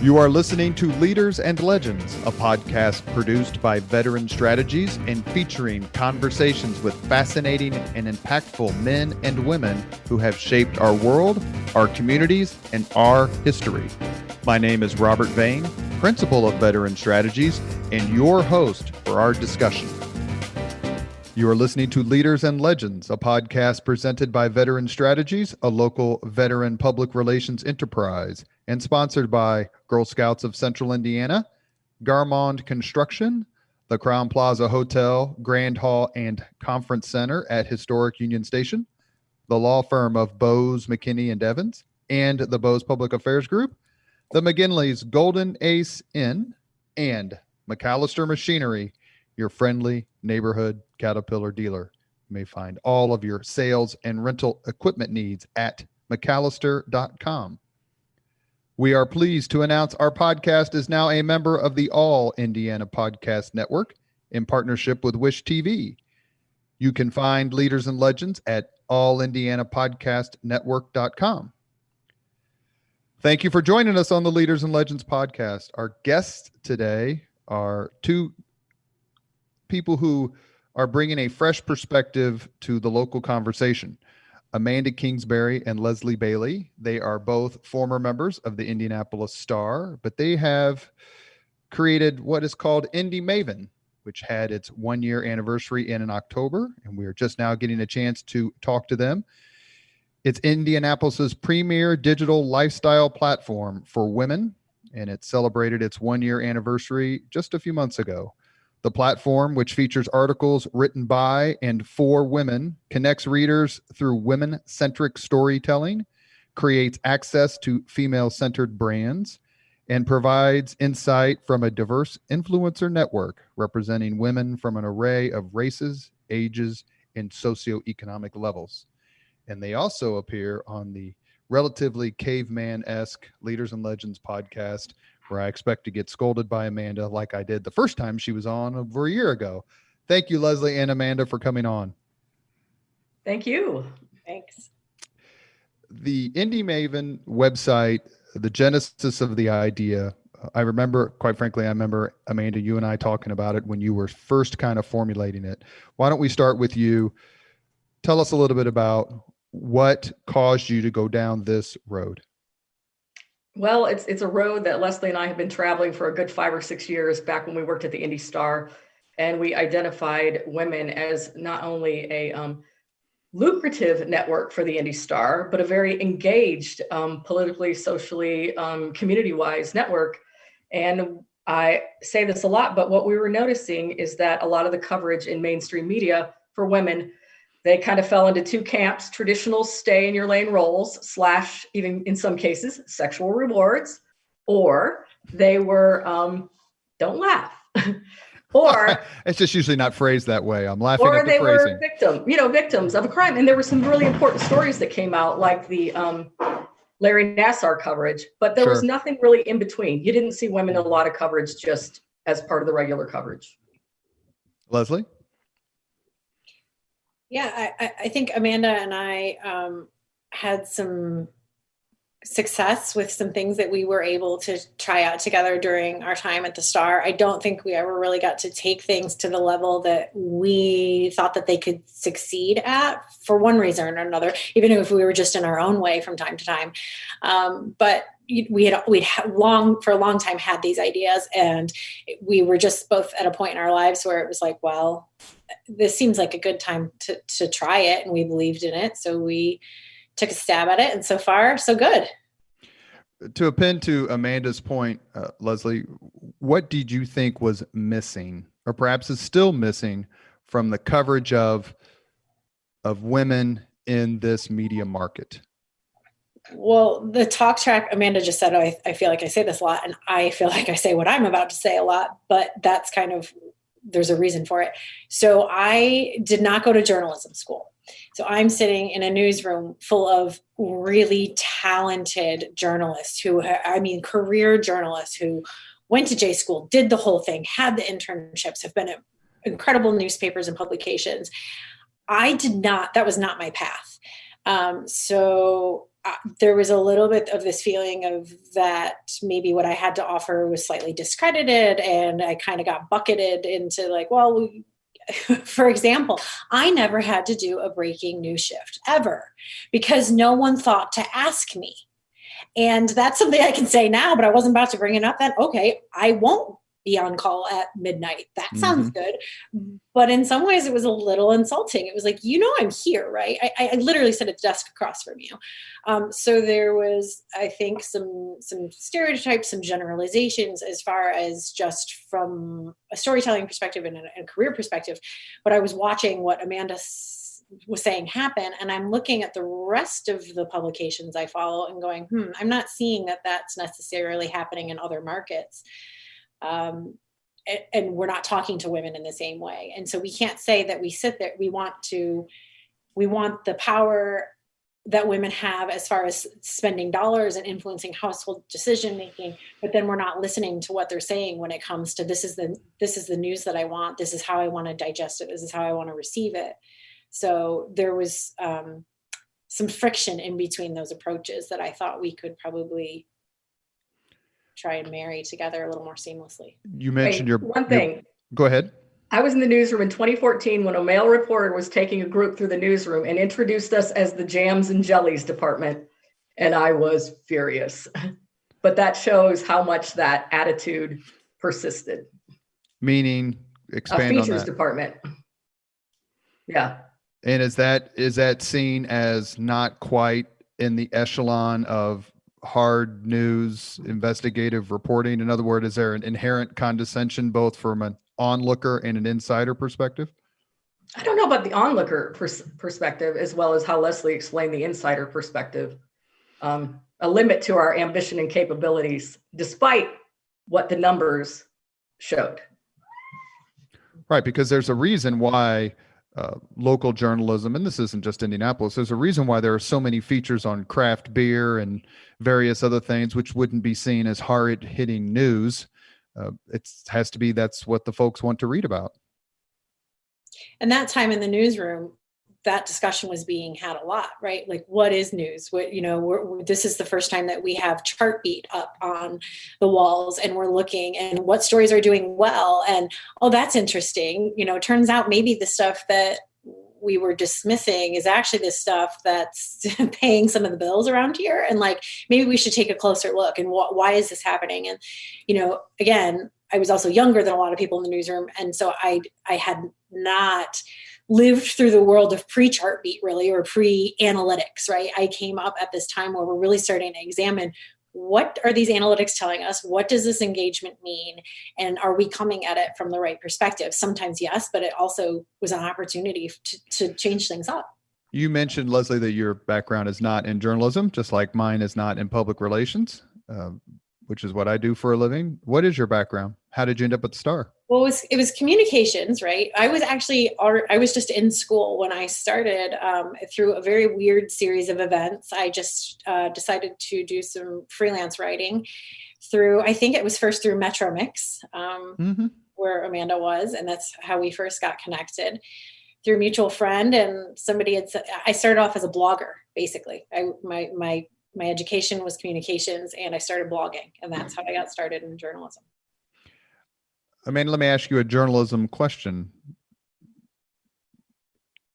You are listening to Leaders and Legends, a podcast produced by Veteran Strategies and featuring conversations with fascinating and impactful men and women who have shaped our world, our communities, and our history. My name is Robert Vane, Principal of Veteran Strategies, and your host for our discussion. You are listening to Leaders and Legends, a podcast presented by Veteran Strategies, a local veteran public relations enterprise, and sponsored by Girl Scouts of Central Indiana, Garmond Construction, the Crown Plaza Hotel, Grand Hall, and Conference Center at Historic Union Station, the law firm of Bose, McKinney, and Evans, and the Bose Public Affairs Group, the McGinley's Golden Ace Inn, and McAllister Machinery, your friendly neighborhood Caterpillar dealer. You may find all of your sales and rental equipment needs at McAllister.com. We are pleased to announce our podcast is now a member of the All Indiana Podcast Network in partnership with Wish TV. You can find Leaders and Legends at allindianapodcastnetwork.com. Thank you for joining us on the Leaders and Legends podcast. Our guests today are two people who are bringing a fresh perspective to the local conversation. Amanda Kingsbury and Leslie Bailey. They are both former members of the Indianapolis Star, but they have created what is called Indy Maven, which had its 1-year anniversary in October, and we are just now getting a chance to talk to them. It's Indianapolis's premier digital lifestyle platform for women, and it celebrated its 1-year anniversary just a few months ago. The platform, which features articles written by and for women, connects readers through women-centric storytelling, creates access to female-centered brands, and provides insight from a diverse influencer network representing women from an array of races, ages, and socioeconomic levels. And they also appear on the relatively caveman-esque Leaders and Legends podcast, where I expect to get scolded by Amanda like I did the first time she was on over a year ago. Thank you, Leslie and Amanda, for coming on. Thank you. Thanks. The Indy Maven website, the genesis of the idea, I remember, quite frankly, Amanda, you and I talking about it when you were first kind of formulating it. Why don't we start with you? Tell us a little bit about what caused you to go down this road. Well, it's a road that Leslie and I have been traveling for a good 5 or 6 years back when we worked at the Indy Star. And we identified women as not only a lucrative network for the Indy Star, but a very engaged, politically, socially, community-wise network. And I say this a lot, but what we were noticing is that a lot of the coverage in mainstream media for women, they kind of fell into two camps: traditional stay in your lane roles / even in some cases, sexual rewards, or they were don't laugh. Or it's just usually not phrased that way. I'm laughing or at the they phrasing. were victims of a crime. And there were some really important stories that came out, like the Larry Nassar coverage, but there was nothing really in between. You didn't see women in a lot of coverage just as part of the regular coverage. Leslie? Yeah, I think Amanda and I had some success with some things that we were able to try out together during our time at the Star. I don't think we ever really got to take things to the level that we thought that they could succeed at, for one reason or another, even if we were just in our own way from time to time. But we'd for a long time had these ideas, and we were just both at a point in our lives where it was like, well, this seems like a good time to try it. And we believed in it. So we took a stab at it, and so far, so good. To append to Amanda's point, Leslie, what did you think was missing, or perhaps is still missing, from the coverage of women in this media market? Well, the talk track Amanda just said, I feel like I say this a lot, and I feel like I say what I'm about to say a lot, but that's kind of, there's a reason for it. So I did not go to journalism school. So I'm sitting in a newsroom full of really talented journalists career journalists who went to J school, did the whole thing, had the internships, have been at incredible newspapers and publications. That was not my path. So there was a little bit of this feeling of that maybe what I had to offer was slightly discredited, and I kind of got bucketed into like, well, for example, I never had to do a breaking news shift ever because no one thought to ask me. And that's something I can say now, but I wasn't about to bring it up then. Okay, I won't be on call at midnight. That sounds good. But in some ways it was a little insulting. It was like, I'm here, right? I literally sat at the desk across from you. So there was, I think, some stereotypes, some generalizations as far as just from a storytelling perspective and a career perspective. But I was watching what Amanda was saying happen, and I'm looking at the rest of the publications I follow and going, I'm not seeing that that's necessarily happening in other markets. And we're not talking to women in the same way. And so we can't say that we sit there, we want the power that women have as far as spending dollars and influencing household decision making, but then we're not listening to what they're saying when it comes to this is the news that I want, this is how I want to digest it, this is how I want to receive it. So there was some friction in between those approaches that I thought we could probably try and marry together a little more seamlessly. You mentioned one thing. Go ahead. I was in the newsroom in 2014 when a male reporter was taking a group through the newsroom and introduced us as the jams and jellies department. And I was furious. But that shows how much that attitude persisted. Meaning, expand on that. Features department. Yeah. And is that seen as not quite in the echelon of hard news investigative reporting? In other words, is there an inherent condescension both from an onlooker and an insider perspective? I don't know about the onlooker perspective as well as how Leslie explained the insider perspective. A limit to our ambition and capabilities, despite what the numbers showed. Right, because there's a reason why local journalism, and this isn't just Indianapolis, there's a reason why there are so many features on craft beer and various other things which wouldn't be seen as hard-hitting news. It has to be, that's what the folks want to read about. And that time in the newsroom, that discussion was being had a lot, right? Like, what is news? This is the first time that we have Chartbeat up on the walls, and we're looking and what stories are doing well. And, oh, that's interesting. It turns out maybe the stuff that we were dismissing is actually the stuff that's paying some of the bills around here. And like, maybe we should take a closer look. And why is this happening? And, again, I was also younger than a lot of people in the newsroom. And so I had not lived through the world of pre-Chartbeat really, or pre-analytics, right? I came up at this time where we're really starting to examine what are these analytics telling us? What does this engagement mean? And are we coming at it from the right perspective? Sometimes yes, but it also was an opportunity to change things up. You mentioned, Leslie, that your background is not in journalism, just like mine is not in public relations, which is what I do for a living. What is your background? How did you end up at the Star? Well, it was communications, right? I was just in school when I started through a very weird series of events. I just decided to do some freelance writing I think it was first through Metro Mix, where Amanda was, and that's how we first got connected through a mutual friend. And somebody had said, I started off as a blogger, basically. My education was communications, and I started blogging, and that's how I got started in journalism. Amanda, let me ask you a journalism question.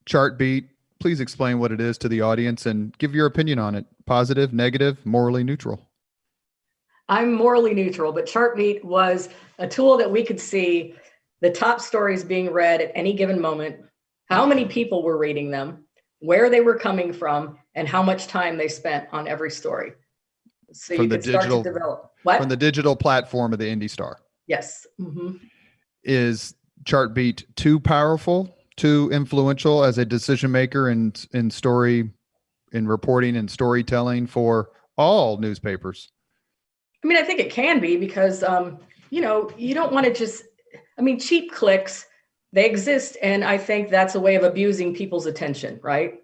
Chartbeat, please explain what it is to the audience and give your opinion on it. Positive, negative, morally neutral. I'm morally neutral, but Chartbeat was a tool that we could see the top stories being read at any given moment, how many people were reading them, where they were coming from, and how much time they spent on every story. So you could start to develop. What? From the digital platform of the Indy Star. Yes. Mm-hmm. Is Chartbeat too powerful, too influential as a decision maker in reporting and storytelling for all newspapers? I mean, I think it can be because, you don't want to just, cheap clicks, they exist. And I think that's a way of abusing people's attention, right?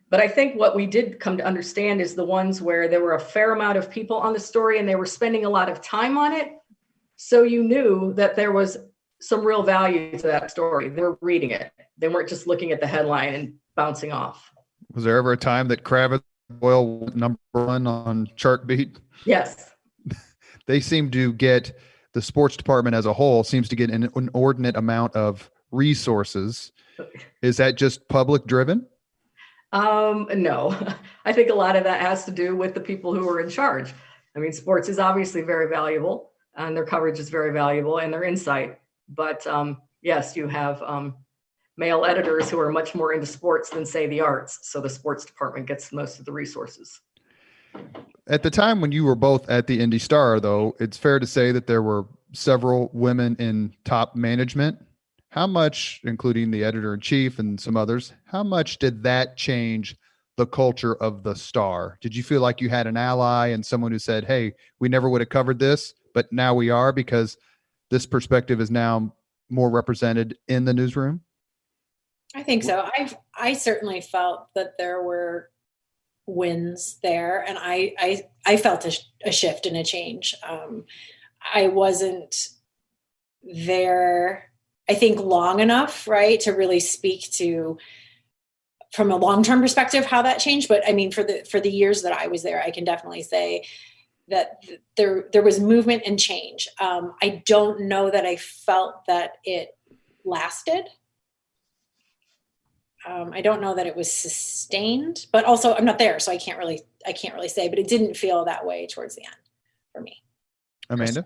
But I think what we did come to understand is the ones where there were a fair amount of people on the story and they were spending a lot of time on it. So you knew that there was some real value to that story. They were reading it. They weren't just looking at the headline and bouncing off. Was there ever a time that Kravitz Boyle number one on Chartbeat. Yes. They seem to get, the sports department as a whole seems to get an inordinate amount of resources. Is that just public driven? No, I think a lot of that has to do with the people who are in charge. I mean, sports is obviously very valuable and their coverage is very valuable and their insight. But yes, you have male editors who are much more into sports than, say, the arts. So the sports department gets most of the resources. At the time when you were both at the Indy Star, though, it's fair to say that there were several women in top management. How much, including the editor-in-chief and some others, how much did that change the culture of the Star? Did you feel like you had an ally and someone who said, hey, we never would have covered this, but now we are because this perspective is now more represented in the newsroom? I think so. I certainly felt that there were wins there, and I felt a shift and a change. I wasn't there, I think, long enough, right, to really speak to, from a long-term perspective, how that changed. But I mean, for the years that I was there, I can definitely say that there was movement and change. I don't know that I felt that it lasted. I don't know that it was sustained, but also I'm not there, so I can't really say, but it didn't feel that way towards the end for me. Amanda?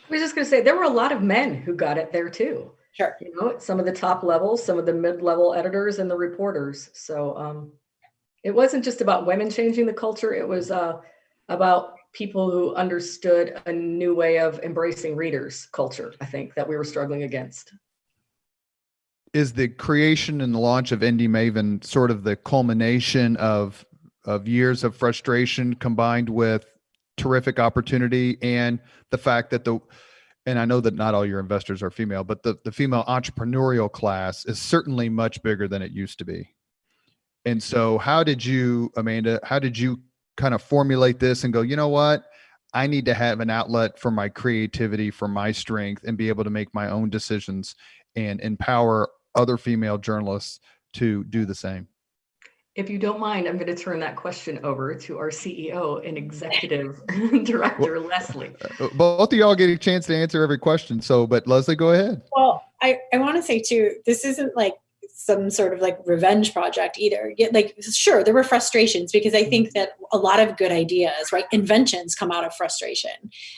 I was just going to say, there were a lot of men who got it there too. Sure. You know, some of the top levels, some of the mid-level editors and the reporters. So it wasn't just about women changing the culture. It was about people who understood a new way of embracing readers' culture, I think, that we were struggling against. Is the creation and the launch of Indy Maven sort of the culmination of years of frustration combined with terrific opportunity and the fact that and I know that not all your investors are female, but the female entrepreneurial class is certainly much bigger than it used to be. And so Amanda, how did you kind of formulate this and go, you know what? I need to have an outlet for my creativity, for my strength, and be able to make my own decisions and empower other female journalists to do the same? If you don't mind, I'm going to turn that question over to our CEO and executive director, Leslie. Both of y'all get a chance to answer every question. But Leslie, go ahead. Well, I want to say too, this isn't like some sort of like revenge project either. Like, sure, there were frustrations because I think that a lot of good ideas, right, inventions come out of frustration.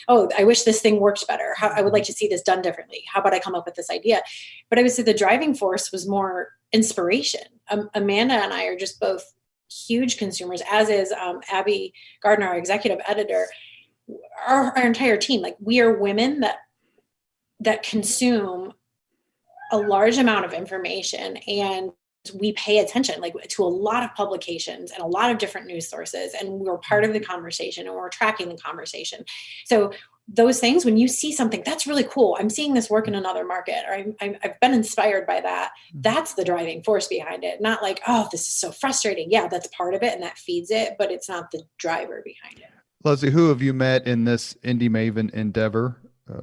Oh, I wish this thing worked better. I would like to see this done differently. How about I come up with this idea? But I would say the driving force was more inspiration. Amanda and I are just both huge consumers, as is Abby Gardner, our executive editor. Our entire team, like, we are women that consume a large amount of information, and we pay attention to a lot of publications and a lot of different news sources, and we're part of the conversation and we're tracking the conversation. So those things, when you see something that's really cool, I'm seeing this work in another market, or I've been inspired by that. That's the driving force behind it. Not like, oh, this is so frustrating. Yeah, that's part of it and that feeds it, but it's not the driver behind it. Leslie, who have you met in this Indy Maven endeavor,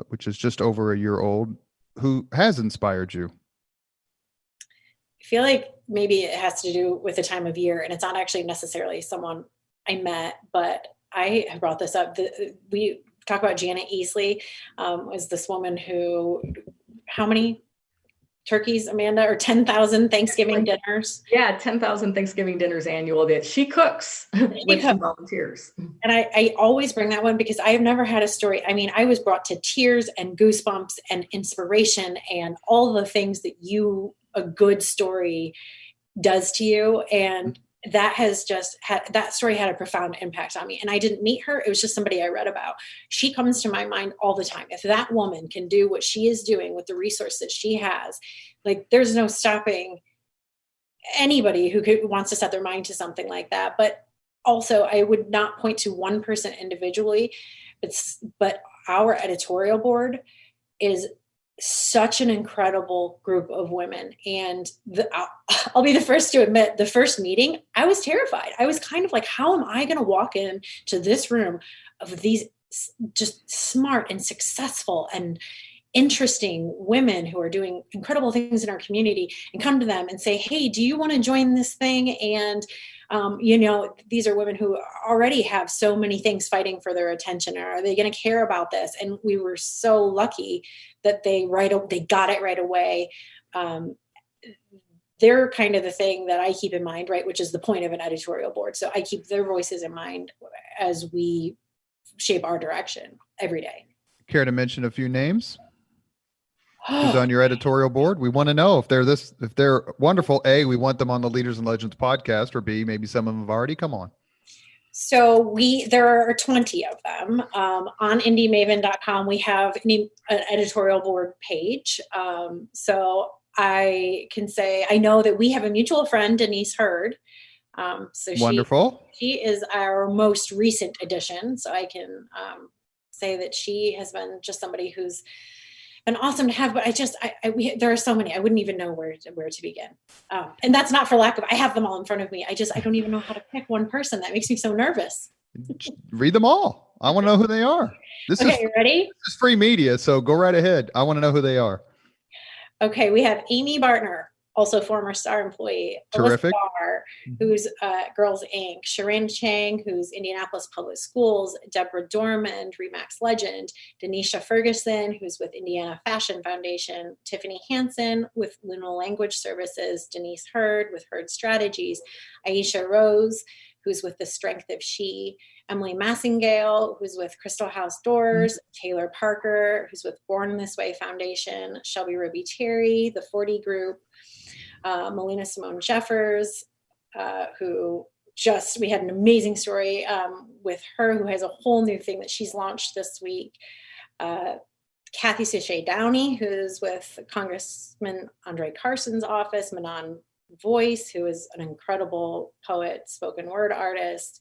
which is just over a year old, who has inspired you? I feel like maybe it has to do with the time of year, and it's not actually necessarily someone I met, but I have brought this up. We talk about Janet Easley, was this woman who, how many turkeys, Amanda, or 10,000 Thanksgiving dinners? Yeah, 10,000 Thanksgiving dinners annual that she cooks with some volunteers. And I always bring that one because I have never had a story. I mean, I was brought to tears and goosebumps and inspiration and all the things that a good story does to you. And that has just that story had a profound impact on me. And I didn't meet her. It was just somebody I read about. She comes to my mind all the time. If that woman can do what she is doing with the resource that she has, like, there's no stopping anybody who wants to set their mind to something like that. But also, I would not point to one person individually, but our editorial board is such an incredible group of women. And I'll be the first to admit, the first meeting, I was terrified. I was kind of like, how am I going to walk into this room of these just smart and successful and interesting women who are doing incredible things in our community, and come to them and say, hey, do you want to join this thing? And These are women who already have so many things fighting for their attention. Are they going to care about this? And we were so lucky that they got it right away. They're kind of the thing that I keep in mind, right? Which is the point of an editorial board. So I keep their voices in mind as we shape our direction every day. Care to mention a few names? Who's on your editorial board? We want to know if they're wonderful. A, we want them on the Leaders and Legends podcast, or B, maybe some of them have already come on. So there are 20 of them. On indymaven.com, we have an editorial board page. So I can say, I know that we have a mutual friend, Denise Hurd. Wonderful. She is our most recent addition. So I can say that she has been just somebody who's been awesome to have, but there are so many, I wouldn't even know where to begin. And that's not for lack of, I have them all in front of me. I don't even know how to pick one person. That makes me so nervous. Read them all. I want to know who they are. You ready? This is free media, so go right ahead. I want to know who they are. Okay, we have Amy Bartner, also former Star employee. Terrific. Barr, who's Girls Inc. Sharon Chang, who's Indianapolis Public Schools. Deborah Dormand, Remax legend. Denisha Ferguson, who's with Indiana Fashion Foundation. Tiffany Hansen with Luna Language Services. Denise Hurd with Hurd Strategies. Aisha Rose, who's with The Strength of She. Emily Massingale, who's with Crystal House Doors. Taylor Parker, who's with Born This Way Foundation. Shelby Ruby Terry, The 40 Group. Melina Simone Jeffers, we had an amazing story with her, who has a whole new thing that she's launched this week. Kathy Sachet Downey, who's with Congressman Andre Carson's office. Manon Voice, who is an incredible poet, spoken word artist.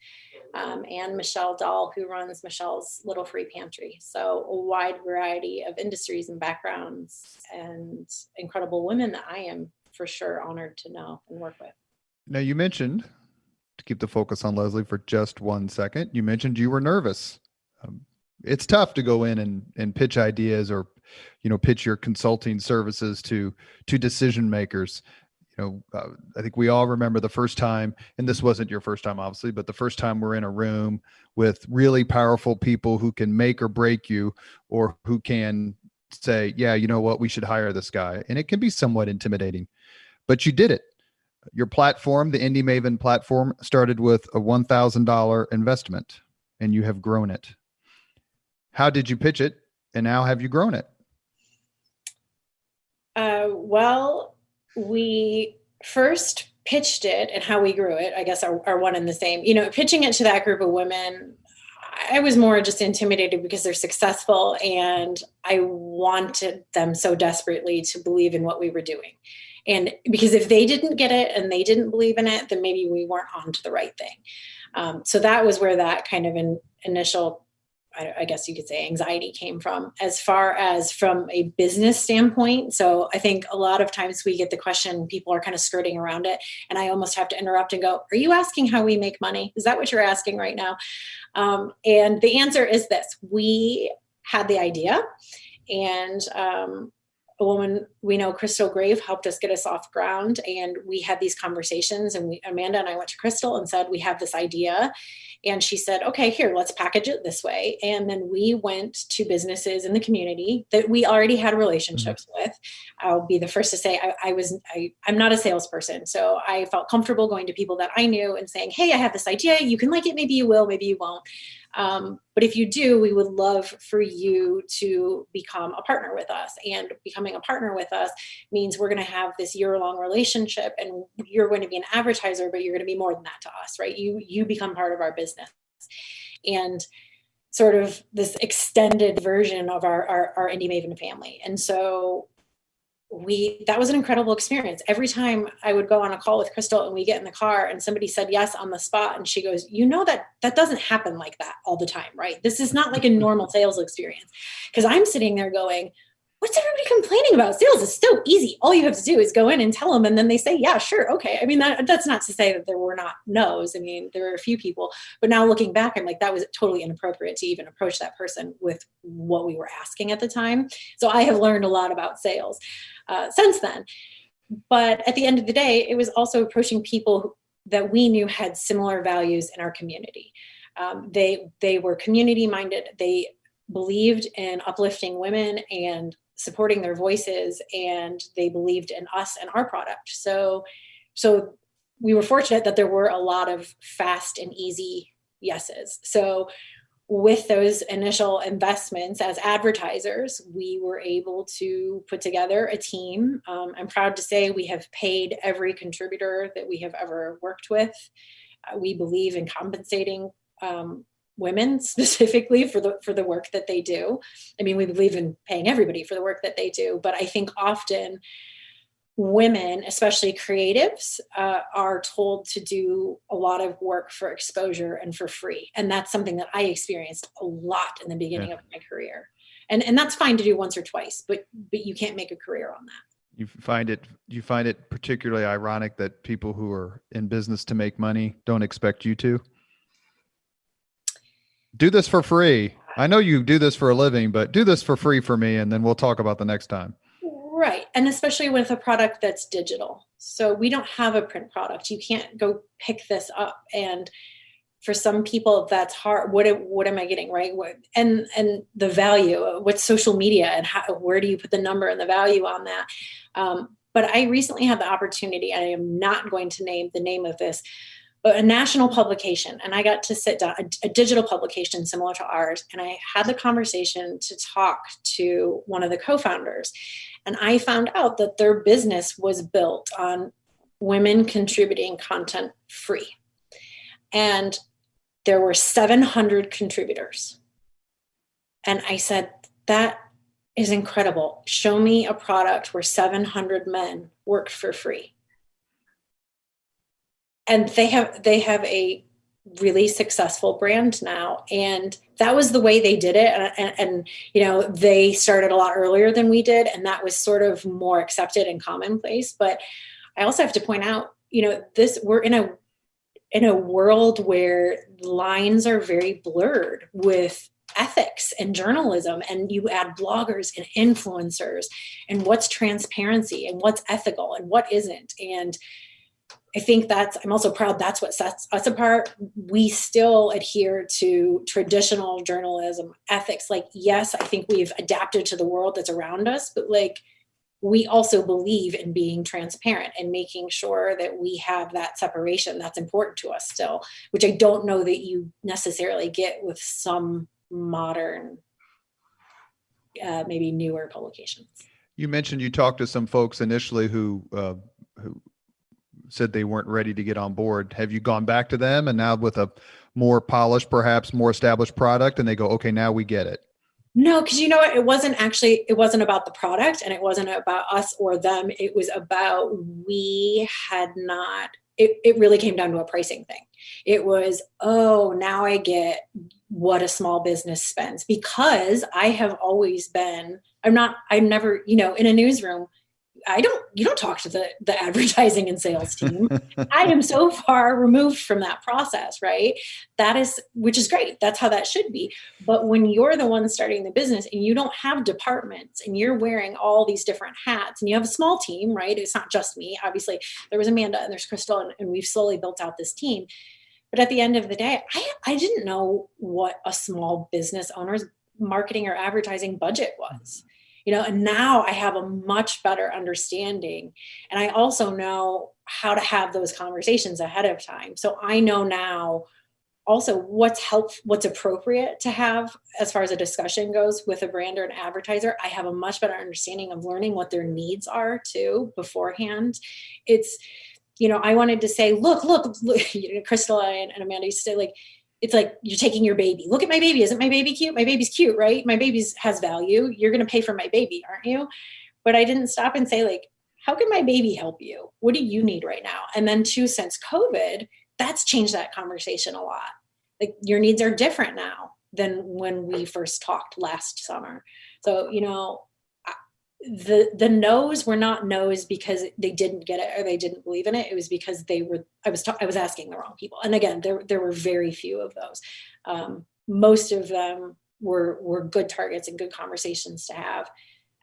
And Michelle Dahl, who runs Michelle's Little Free Pantry. So a wide variety of industries and backgrounds, and incredible women that I am for sure honored to know and work with. Now, you mentioned, to keep the focus on Leslie for just 1 second, you mentioned you were nervous. It's tough to go in and pitch ideas, or, pitch your consulting services to decision makers. I think we all remember the first time, and this wasn't your first time, obviously, but the first time we're in a room with really powerful people who can make or break you, or who can say, yeah, you know what, we should hire this guy. And it can be somewhat intimidating, but you did it. Your platform, the Indy Maven platform, started with a $1,000 investment, and you have grown it. How did you pitch it, and how have you grown it? We first pitched it, and how we grew it, I guess, are one and the same. Pitching it to that group of women, I was more just intimidated because they're successful, and I wanted them so desperately to believe in what we were doing. And because if they didn't get it and they didn't believe in it, then maybe we weren't on to the right thing. So that was where that kind of an initial, I guess you could say, anxiety came from, as far as from a business standpoint. So I think a lot of times we get the question, people are kind of skirting around it, and I almost have to interrupt and go, are you asking how we make money? Is that what you're asking right now? And the answer is this: we had the idea, and a woman we know, Crystal Grave, helped us get us off ground. And we had these conversations, and Amanda and I went to Crystal and said, we have this idea. And she said, okay, here, let's package it this way. And then we went to businesses in the community that we already had relationships with. I'll be the first to say I'm not a salesperson. So I felt comfortable going to people that I knew and saying, hey, I have this idea. You can like it. Maybe you will, maybe you won't. But if you do, we would love for you to become a partner with us. And becoming a partner with us means we're going to have this year-long relationship, and you're going to be an advertiser, but you're going to be more than that to us, right? You become part of our business. And sort of this extended version of our Indy Maven family. And so that was an incredible experience. Every time I would go on a call with Crystal and we get in the car and somebody said yes on the spot, and she goes, that doesn't happen like that all the time, right? This is not like a normal sales experience. Because I'm sitting there going, what's everybody complaining about? Sales is so easy. All you have to do is go in and tell them, and then they say, yeah, sure. Okay. I mean, that's not to say that there were not no's. I mean, there were a few people, but now looking back, I'm like, that was totally inappropriate to even approach that person with what we were asking at the time. So I have learned a lot about sales since then. But at the end of the day, it was also approaching people that we knew had similar values in our community. They were community minded. They believed in uplifting women and supporting their voices, and they believed in us and our product. So we were fortunate that there were a lot of fast and easy yeses. So with those initial investments as advertisers, we were able to put together a team. I'm proud to say we have paid every contributor that we have ever worked with. We believe in compensating women specifically for the work that they do. I mean, we believe in paying everybody for the work that they do, but I think often women, especially creatives, are told to do a lot of work for exposure and for free. And that's something that I experienced a lot in the beginning of my career. And that's fine to do once or twice, but you can't make a career on that. You find it particularly ironic that people who are in business to make money don't expect you to do this for free. I know you do this for a living, but do this for free for me, and then we'll talk about the next time. Right. And especially with a product that's digital. So we don't have a print product. You can't go pick this up. And for some people, that's hard. What am I getting, right? And the value, what's social media, and where do you put the number and the value on that? But I recently had the opportunity, I am not going to name the name of this, but a national publication. And I got to sit down, a digital publication similar to ours. And I had the conversation to talk to one of the co-founders. And I found out that their business was built on women contributing content free. And there were 700 contributors. And I said, that is incredible. Show me a product where 700 men worked for free. And they have a really successful brand now. And that was the way they did it. And you know, they started a lot earlier than we did. And that was sort of more accepted and commonplace. But I also have to point out, you know, we're in a world where lines are very blurred with ethics and journalism, and you add bloggers and influencers, and what's transparency and what's ethical and what isn't. And I think I'm also proud that's what sets us apart. We still adhere to traditional journalism ethics. Like, yes, I think we've adapted to the world that's around us, but like, we also believe in being transparent and making sure that we have that separation that's important to us still, which I don't know that you necessarily get with some modern, maybe newer publications. You mentioned you talked to some folks initially who said they weren't ready to get on board. Have you gone back to them, and now with a more polished, perhaps more established product, and they go, okay, now we get it? No, because you know what? It wasn't about the product, and it wasn't about us or them. It was about, it really came down to a pricing thing. It was, oh, now I get what a small business spends, because I have always been, I'm never, you know, in a newsroom, you don't talk to the advertising and sales team. I am so far removed from that process, right? Which is great. That's how that should be. But when you're the one starting the business and you don't have departments and you're wearing all these different hats and you have a small team, right? It's not just me. Obviously, there was Amanda and there's Crystal, and we've slowly built out this team. But at the end of the day, I didn't know what a small business owner's marketing or advertising budget was. You know, and now I have a much better understanding. And I also know how to have those conversations ahead of time. So I know now also what's appropriate to have as far as a discussion goes with a brand or an advertiser. I have a much better understanding of learning what their needs are too beforehand. It's, you know, I wanted to say, look, you know, Crystal and Amanda used to say, like, it's like you're taking your baby. Look at my baby. Isn't my baby cute? My baby's cute, right? My baby has value. You're going to pay for my baby, aren't you? But I didn't stop and say, like, how can my baby help you? What do you need right now? And then too, since COVID, that's changed that conversation a lot. Like, your needs are different now than when we first talked last summer. So, you know, the no's were not no's because they didn't get it or they didn't believe in it. It was because I was asking the wrong people. And again, there were very few of those. Most of them were good targets and good conversations to have.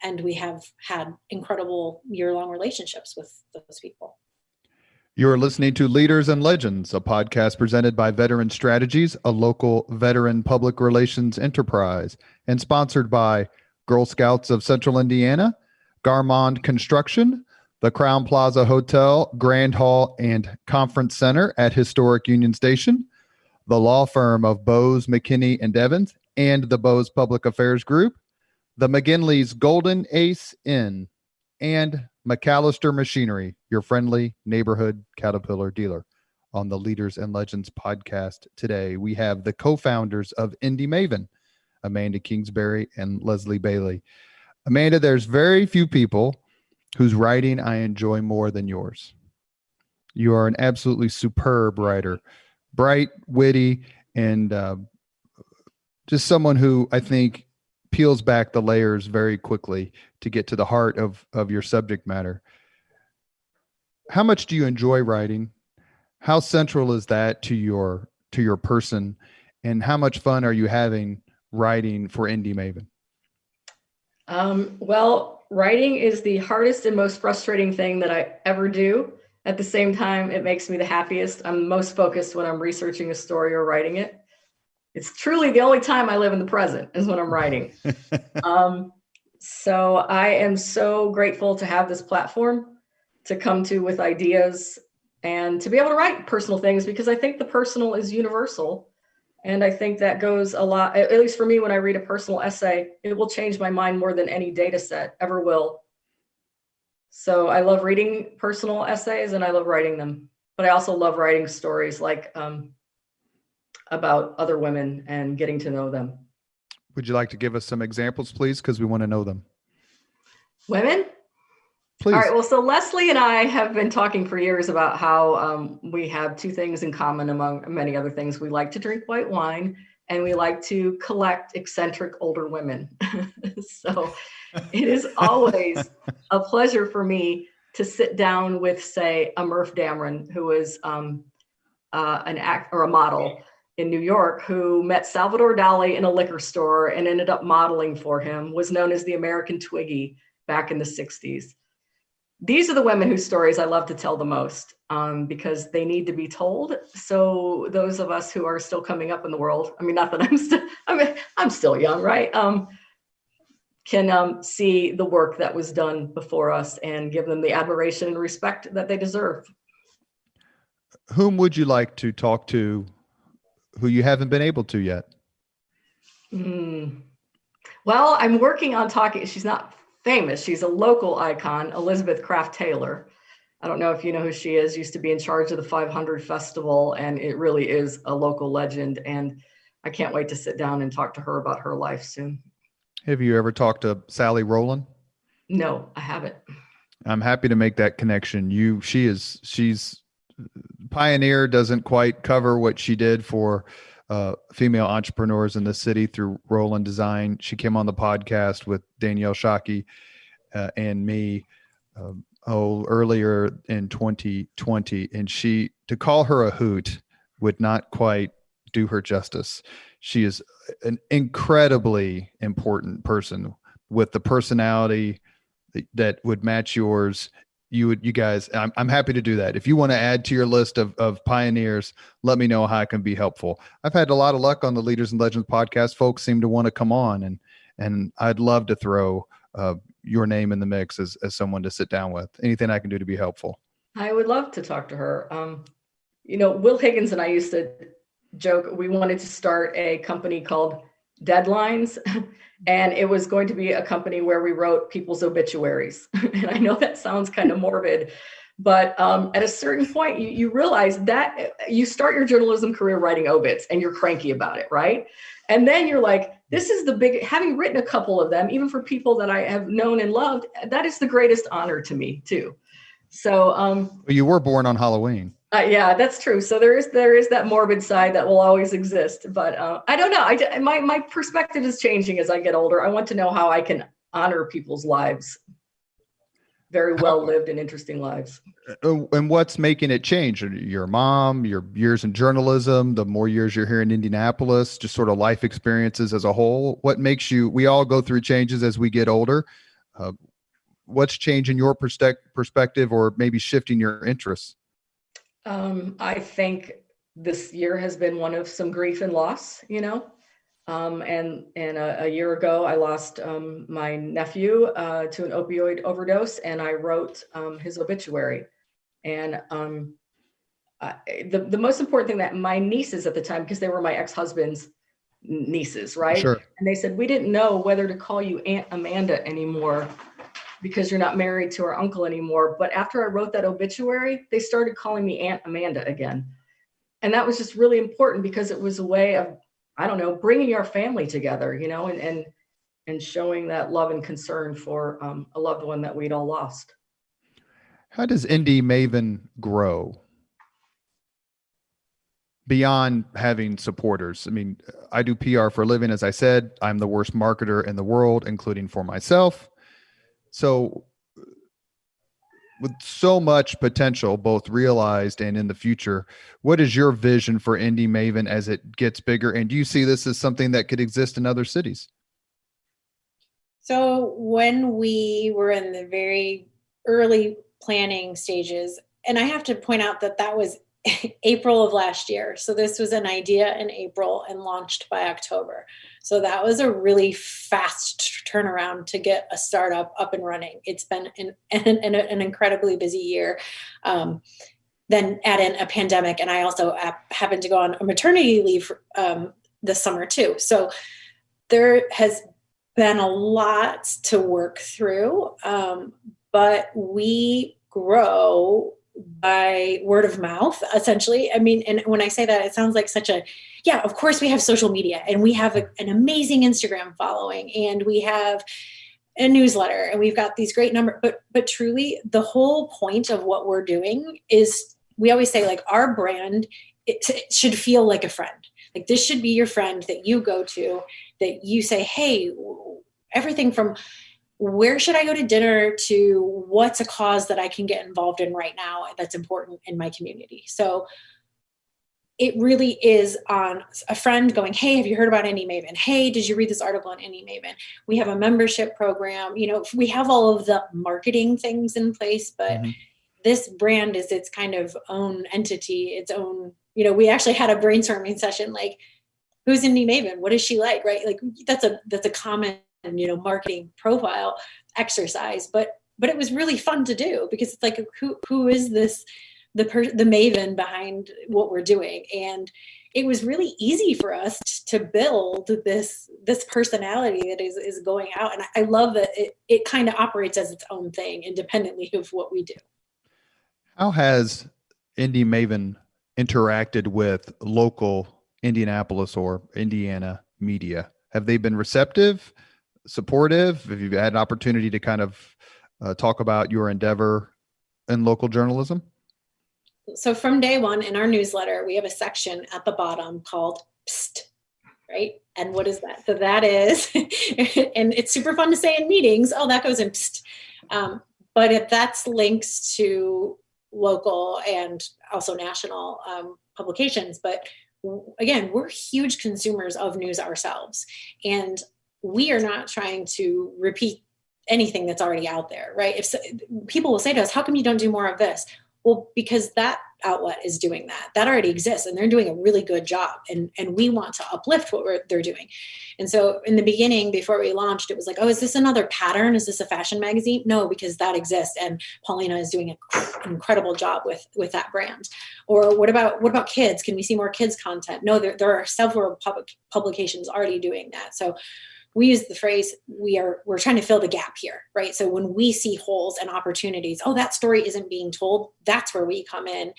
And we have had incredible year-long relationships with those people. You're listening to Leaders and Legends, a podcast presented by Veteran Strategies, a local veteran public relations enterprise, and sponsored by Girl Scouts of Central Indiana, Garmond Construction, the Crown Plaza Hotel, Grand Hall, and Conference Center at Historic Union Station, the law firm of Bose, McKinney, and Evans, and the Bose Public Affairs Group, the McGinley's Golden Ace Inn, and McAllister Machinery, your friendly neighborhood Caterpillar dealer. On the Leaders and Legends podcast today, we have the co-founders of Indy Maven, Amanda Kingsbury and Leslie Bailey. Amanda, there's very few people whose writing I enjoy more than yours. You are an absolutely superb writer, bright, witty, and just someone who I think peels back the layers very quickly to get to the heart of your subject matter. How much do you enjoy writing? How central is that to your person? And how much fun are you having writing for Indy Maven? Well, writing is the hardest and most frustrating thing that I ever do. At the same time, it makes me the happiest. I'm most focused when I'm researching a story or writing it. It's truly the only time I live in the present is when I'm writing. So I am so grateful to have this platform to come to with ideas and to be able to write personal things, because I think the personal is universal. And I think that goes a lot, at least for me, when I read a personal essay, it will change my mind more than any data set ever will. So I love reading personal essays and I love writing them, but I also love writing stories like about other women and getting to know them. Would you like to give us some examples, please? Because we want to know them. Women? Please. All right. Well, so Leslie and I have been talking for years about how we have two things in common among many other things. We like to drink white wine and we like to collect eccentric older women. So it is always a pleasure for me to sit down with, say, a Murph Dameron, who is an act or a model in New York, who met Salvador Dali in a liquor store and ended up modeling for him, was known as the American Twiggy back in the 60s. These are the women whose stories I love to tell the most, because they need to be told. So those of us who are still coming up in the world, I mean, not that I'm still young, right? Can see the work that was done before us and give them the admiration and respect that they deserve. Whom would you like to talk to who you haven't been able to yet? Well, I'm working on talking. She's not famous. She's a local icon, Elizabeth Craft Taylor. I don't know if you know who she is. Used to be in charge of the 500 Festival, and it really is a local legend. And I can't wait to sit down and talk to her about her life soon. Have you ever talked to Sally Rowland? No, I haven't. I'm happy to make that connection. She's Pioneer doesn't quite cover what she did for female entrepreneurs in the city through Rowland Design. She came on the podcast with Danielle Shockey and me earlier in 2020, and to call her a hoot would not quite do her justice. She is an incredibly important person with the personality that would match yours. You guys, I'm happy to do that. If you want to add to your list of pioneers, let me know how I can be helpful. I've had a lot of luck on the Leaders and Legends podcast. Folks seem to want to come on, and I'd love to throw your name in the mix as someone to sit down with. Anything I can do to be helpful. I would love to talk to her. Will Higgins and I used to joke, we wanted to start a company called Deadlines, and it was going to be a company where we wrote people's obituaries. And I know that sounds kind of morbid, but at a certain point, you realize that you start your journalism career writing obits and you're cranky about it, right? And then you're like, this is the big, having written a couple of them, even for people that I have known and loved, that is the greatest honor to me too. So you were born on Halloween. Yeah, that's true. So there is that morbid side that will always exist, but I don't know. My perspective is changing as I get older. I want to know how I can honor people's lives, very well lived and interesting lives. And what's making it change? Your mom, your years in journalism, the more years you're here in Indianapolis, just sort of life experiences as a whole. What makes you? We all go through changes as we get older. What's changing your perspective, or maybe shifting your interests? I think this year has been one of some grief and loss, and a year ago, I lost my nephew to an opioid overdose, and I wrote his obituary. And the most important thing, that my nieces at the time, because they were my ex-husband's nieces, right? Sure. And they said, we didn't know whether to call you Aunt Amanda anymore because you're not married to our uncle anymore. But after I wrote that obituary, they started calling me Aunt Amanda again. And that was just really important because it was a way of, I don't know, bringing our family together, and showing that love and concern for a loved one that we'd all lost. How does Indy Maven grow beyond having supporters? I mean, I do PR for a living. As I said, I'm the worst marketer in the world, including for myself. So with so much potential, both realized and in the future, what is your vision for Indy Maven as it gets bigger? And do you see this as something that could exist in other cities? So when we were in the very early planning stages, and I have to point out that was April of last year. So this was an idea in April and launched by October. So that was a really fast turnaround to get a startup up and running. It's been an incredibly busy year. Then add in a pandemic, and I also happened to go on a maternity leave this summer too. So there has been a lot to work through, but we grow by word of mouth, essentially. I mean, and when I say that, it sounds like of course we have social media, and we have an amazing Instagram following, and we have a newsletter, and we've got these great numbers, but truly the whole point of what we're doing is, we always say, like, our brand, it should feel like a friend. Like, this should be your friend that you go to, that you say, hey, everything from where should I go to dinner to what's a cause that I can get involved in right now that's important in my community. So it really is on a friend going, hey, have you heard about Indy Maven? Hey, did you read this article on Indy Maven? We have a membership program. We have all of the marketing things in place, but this brand is its kind of own entity, its own, we actually had a brainstorming session, like, who's Indy Maven? What is she like? Right? Like, that's a common, marketing profile exercise, but it was really fun to do, because it's like, who is this, the Maven behind what we're doing? And it was really easy for us to build this personality that is going out. And I love that it kind of operates as its own thing, independently of what we do. How has Indy Maven interacted with local Indianapolis or Indiana media? Have they been receptive, supportive? Have you had an opportunity to kind of talk about your endeavor in local journalism? So from day one in our newsletter, we have a section at the bottom called Psst, right? And what is that? So that is, and it's super fun to say in meetings, oh, that goes in Psst. But that's links to local and also national publications. But again, we're huge consumers of news ourselves. And we are not trying to repeat anything that's already out there, right? If people will say to us, how come you don't do more of this? Well, because that outlet is doing that already exists, and they're doing a really good job. And we want to uplift what they're doing. And so in the beginning, before we launched, it was like, oh, is this another Pattern? Is this a fashion magazine? No, because that exists. And Paulina is doing an incredible job with that brand. Or what about kids? Can we see more kids content? No, there are several publications already doing that. So we use the phrase, we're trying to fill the gap here, right? So when we see holes and opportunities, oh, that story isn't being told, that's where we come in.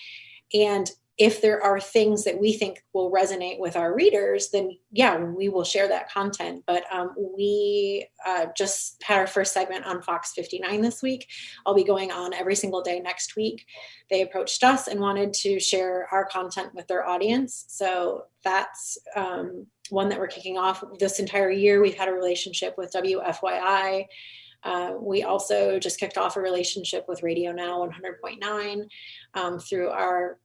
And if there are things that we think will resonate with our readers, then yeah, we will share that content. But we just had our first segment on Fox 59 this week. I'll be going on every single day next week. They approached us and wanted to share our content with their audience. So that's one that we're kicking off this entire year. We've had a relationship with WFYI. We also just kicked off a relationship with Radio Now 100.9 through our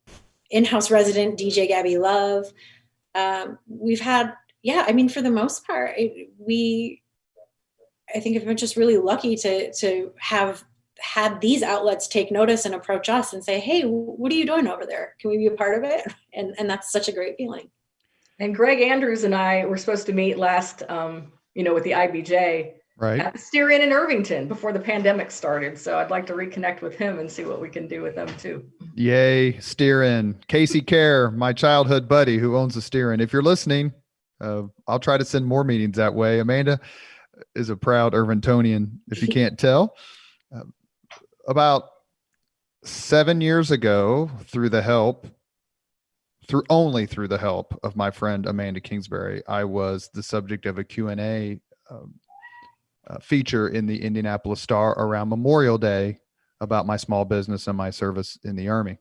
in-house resident DJ Gabby Love. We've had, for the most part, I think I've been just really lucky to have had these outlets take notice and approach us and say, hey, what are you doing over there? Can we be a part of it? And that's such a great feeling. And Greg Andrews and I were supposed to meet last, with the IBJ at the Steer Inn in Irvington before the pandemic started. So I'd like to reconnect with him and see what we can do with them too. Yay, Steer Inn. Casey Kerr, my childhood buddy who owns a Steer Inn. If you're listening, I'll try to send more meetings that way. Amanda is a proud Irvingtonian, if you can't tell. About 7 years ago, through the help of my friend Amanda Kingsbury, I was the subject of a Q&A feature in the Indianapolis Star around Memorial Day about my small business and my service in the Army.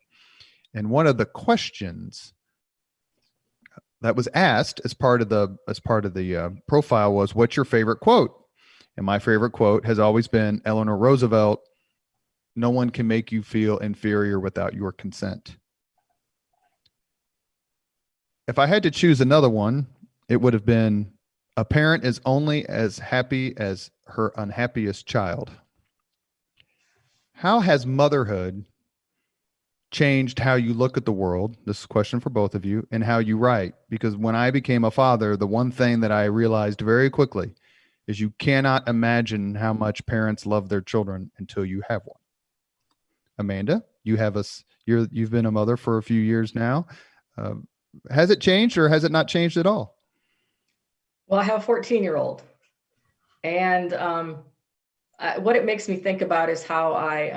And one of the questions that was asked as part of the profile was, what's your favorite quote? And my favorite quote has always been Eleanor Roosevelt, no one can make you feel inferior without your consent. If I had to choose another one, it would have been, a parent is only as happy as her unhappiest child. How has motherhood changed how you look at the world? This is a question for both of you, and how you write. Because when I became a father, the one thing that I realized very quickly is you cannot imagine how much parents love their children until you have one. Amanda, you've been a mother for a few years now. Has it changed or has it not changed at all? Well, I have a 14-year-old. And what it makes me think about is how I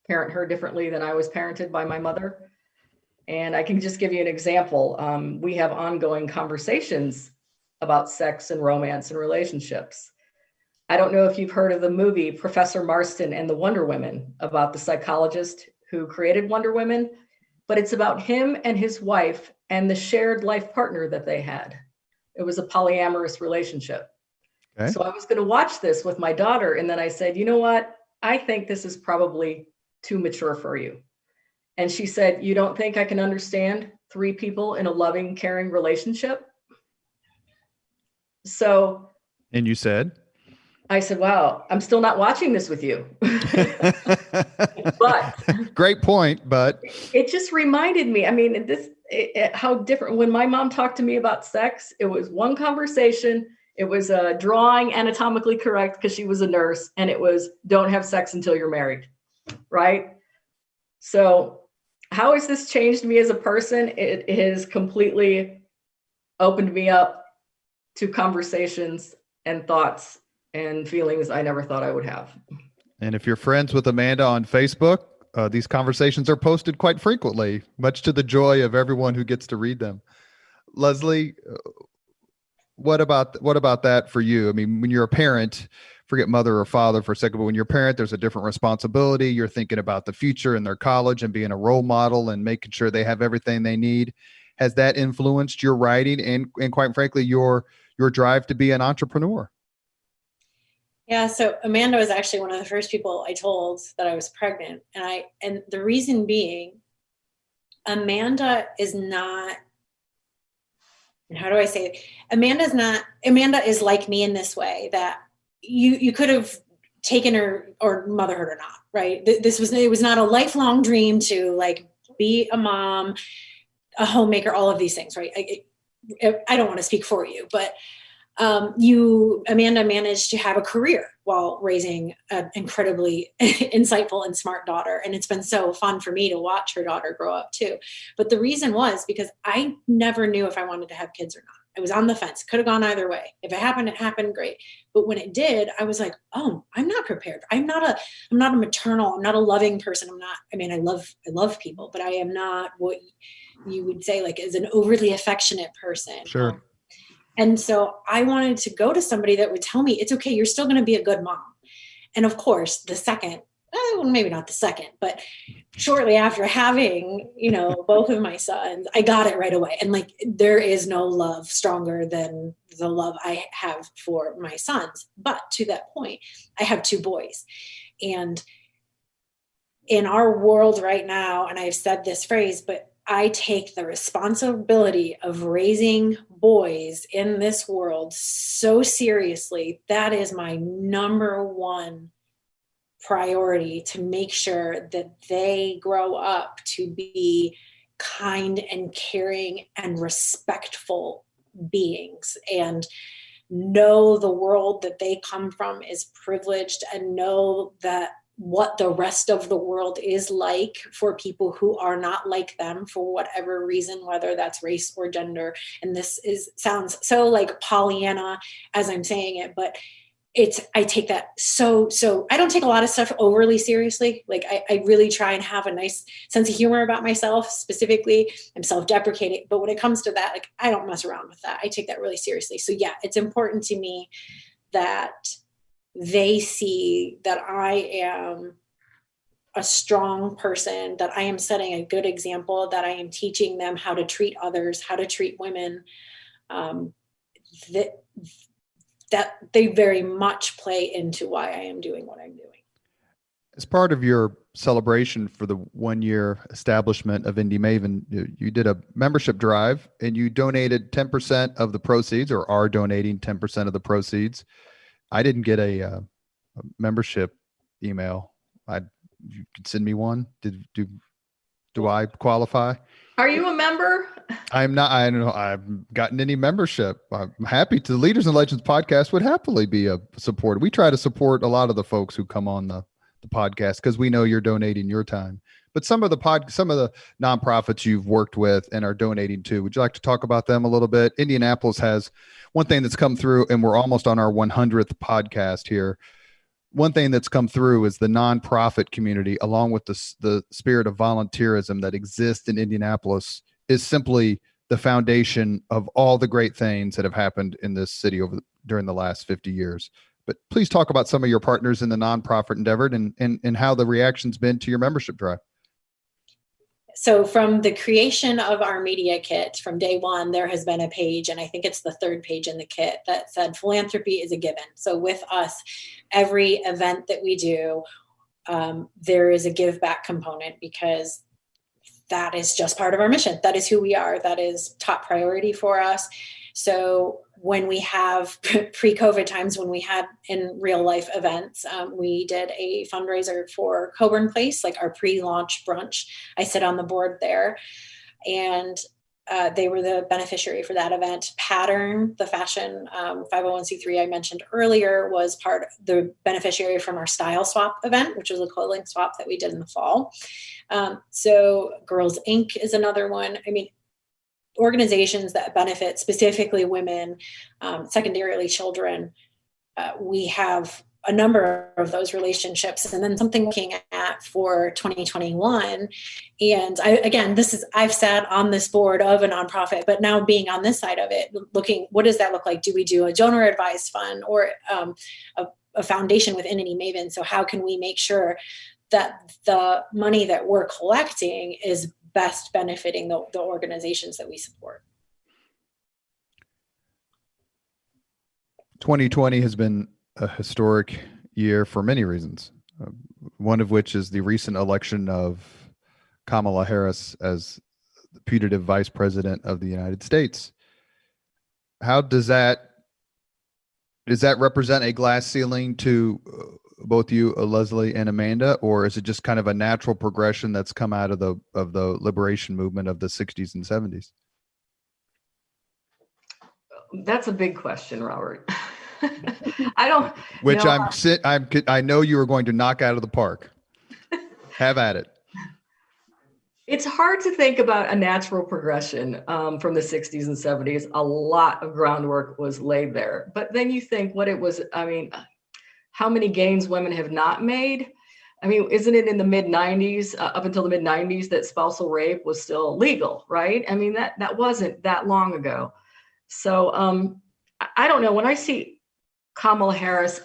parent her differently than I was parented by my mother. And I can just give you an example. We have ongoing conversations about sex and romance and relationships. I don't know if you've heard of the movie Professor Marston and the Wonder Women, about the psychologist who created Wonder Women, but it's about him and his wife and the shared life partner that they had. It was a polyamorous relationship. Okay. So I was going to watch this with my daughter, and then I said, you know what? I think this is probably too mature for you. And she said, you don't think I can understand 3 people in a loving, caring relationship? So. And you said? I said, wow, I'm still not watching this with you. But great point. But it just reminded me, how different when my mom talked to me about sex, it was one conversation. It was drawing anatomically correct because she was a nurse, and it was don't have sex until you're married. Right. So how has this changed me as a person? It has completely opened me up to conversations and thoughts and feelings I never thought I would have. And if you're friends with Amanda on Facebook, these conversations are posted quite frequently, much to the joy of everyone who gets to read them. Leslie, what about that for you? I mean, when you're a parent, forget mother or father for a second, but when you're a parent, there's a different responsibility. You're thinking about the future and their college and being a role model and making sure they have everything they need. Has that influenced your writing and quite frankly, your drive to be an entrepreneur? Yeah. So Amanda was actually one of the first people I told that I was pregnant. And the reason being, Amanda is not, and how do I say it? Amanda is like me in this way, that you could have taken her or motherhood or not, right? It was not a lifelong dream to like be a mom, a homemaker, all of these things, right? I don't want to speak for you, but Amanda managed to have a career while raising an incredibly insightful and smart daughter. And it's been so fun for me to watch her daughter grow up too. But the reason was because I never knew if I wanted to have kids or not. I was on the fence. Could have gone either way. If it happened, great. But when it did, I was like, oh, I'm not prepared. I'm not a maternal, I'm not a loving person. I love people, but I am not what you would say like as an overly affectionate person. Sure. And so I wanted to go to somebody that would tell me, it's okay, you're still going to be a good mom. And of course, the second, maybe not the second, but shortly after having, both of my sons, I got it right away. And like, there is no love stronger than the love I have for my sons. But to that point, I have 2 boys. And in our world right now, and I've said this phrase, but I take the responsibility of raising boys in this world so seriously. That is my number one priority to make sure that they grow up to be kind and caring and respectful beings, and know the world that they come from is privileged, and know that what the rest of the world is like for people who are not like them for whatever reason, whether that's race or gender. And this sounds so like Pollyanna as I'm saying it, but I take that so I don't take a lot of stuff overly seriously. Like I really try and have a nice sense of humor about myself. Specifically, I'm self-deprecating, but when it comes to that, like, I don't mess around with that. I take that really seriously. So yeah, it's important to me that they see that I am a strong person, that I am setting a good example, that I am teaching them how to treat others, how to treat women, that they very much play into why I am doing what I'm doing. As part of your celebration for the 1-year establishment of Indy Maven, you did a membership drive and you donated 10% of the proceeds, or are donating 10% of the proceeds. I didn't get a membership email. You could send me one. Do I qualify? Are you a member? I'm not. I don't know. I've gotten any membership. I'm happy to. The Leaders and Legends podcast would happily be a supporter. We try to support a lot of the folks who come on the podcast because we know you're donating your time. But some of the nonprofits you've worked with and are donating to, would you like to talk about them a little bit? Indianapolis has one thing that's come through, and we're almost on our 100th podcast here. One thing that's come through is the nonprofit community, along with the spirit of volunteerism that exists in Indianapolis, is simply the foundation of all the great things that have happened in this city during the last 50 years. But please talk about some of your partners in the nonprofit endeavor and how the reaction's been to your membership drive. So from the creation of our media kit, from day one, there has been a page, and I think it's the third page in the kit, that said philanthropy is a given. So with us, every event that we do, there is a give back component, because that is just part of our mission. That is who we are. That is top priority for us. So when we have pre-COVID times, when we had in real life events, we did a fundraiser for Coburn Place, like our pre-launch brunch. I sit on the board there, and they were the beneficiary for that event. Pattern, the fashion 501c3 I mentioned earlier, was the beneficiary from our Style Swap event, which was a clothing swap that we did in the fall. So Girls Inc. is another one. I mean, organizations that benefit specifically women, secondarily children. We have a number of those relationships, and then something looking at for 2021. And I've sat on this board of a nonprofit, but now being on this side of it, looking, what does that look like? Do we do a donor advised fund or a foundation within Indy Maven? So how can we make sure that the money that we're collecting is best benefiting the organizations that we support? 2020 has been a historic year for many reasons, one of which is the recent election of Kamala Harris as the putative vice president of the United States. How does that represent a glass ceiling to both you, Leslie and Amanda, or is it just kind of a natural progression that's come out of the liberation movement of the 60s and 70s? That's a big question, Robert. I don't. Which know. I know you are going to knock out of the park. Have at it. It's hard to think about a natural progression from the 60s and 70s. A lot of groundwork was laid there. But then you think what it was, I mean, how many gains women have not made? I mean, isn't it in the mid-90s, up until the mid-90s, that spousal rape was still legal, right? I mean, that wasn't that long ago. So I don't know. When I see Kamala Harris,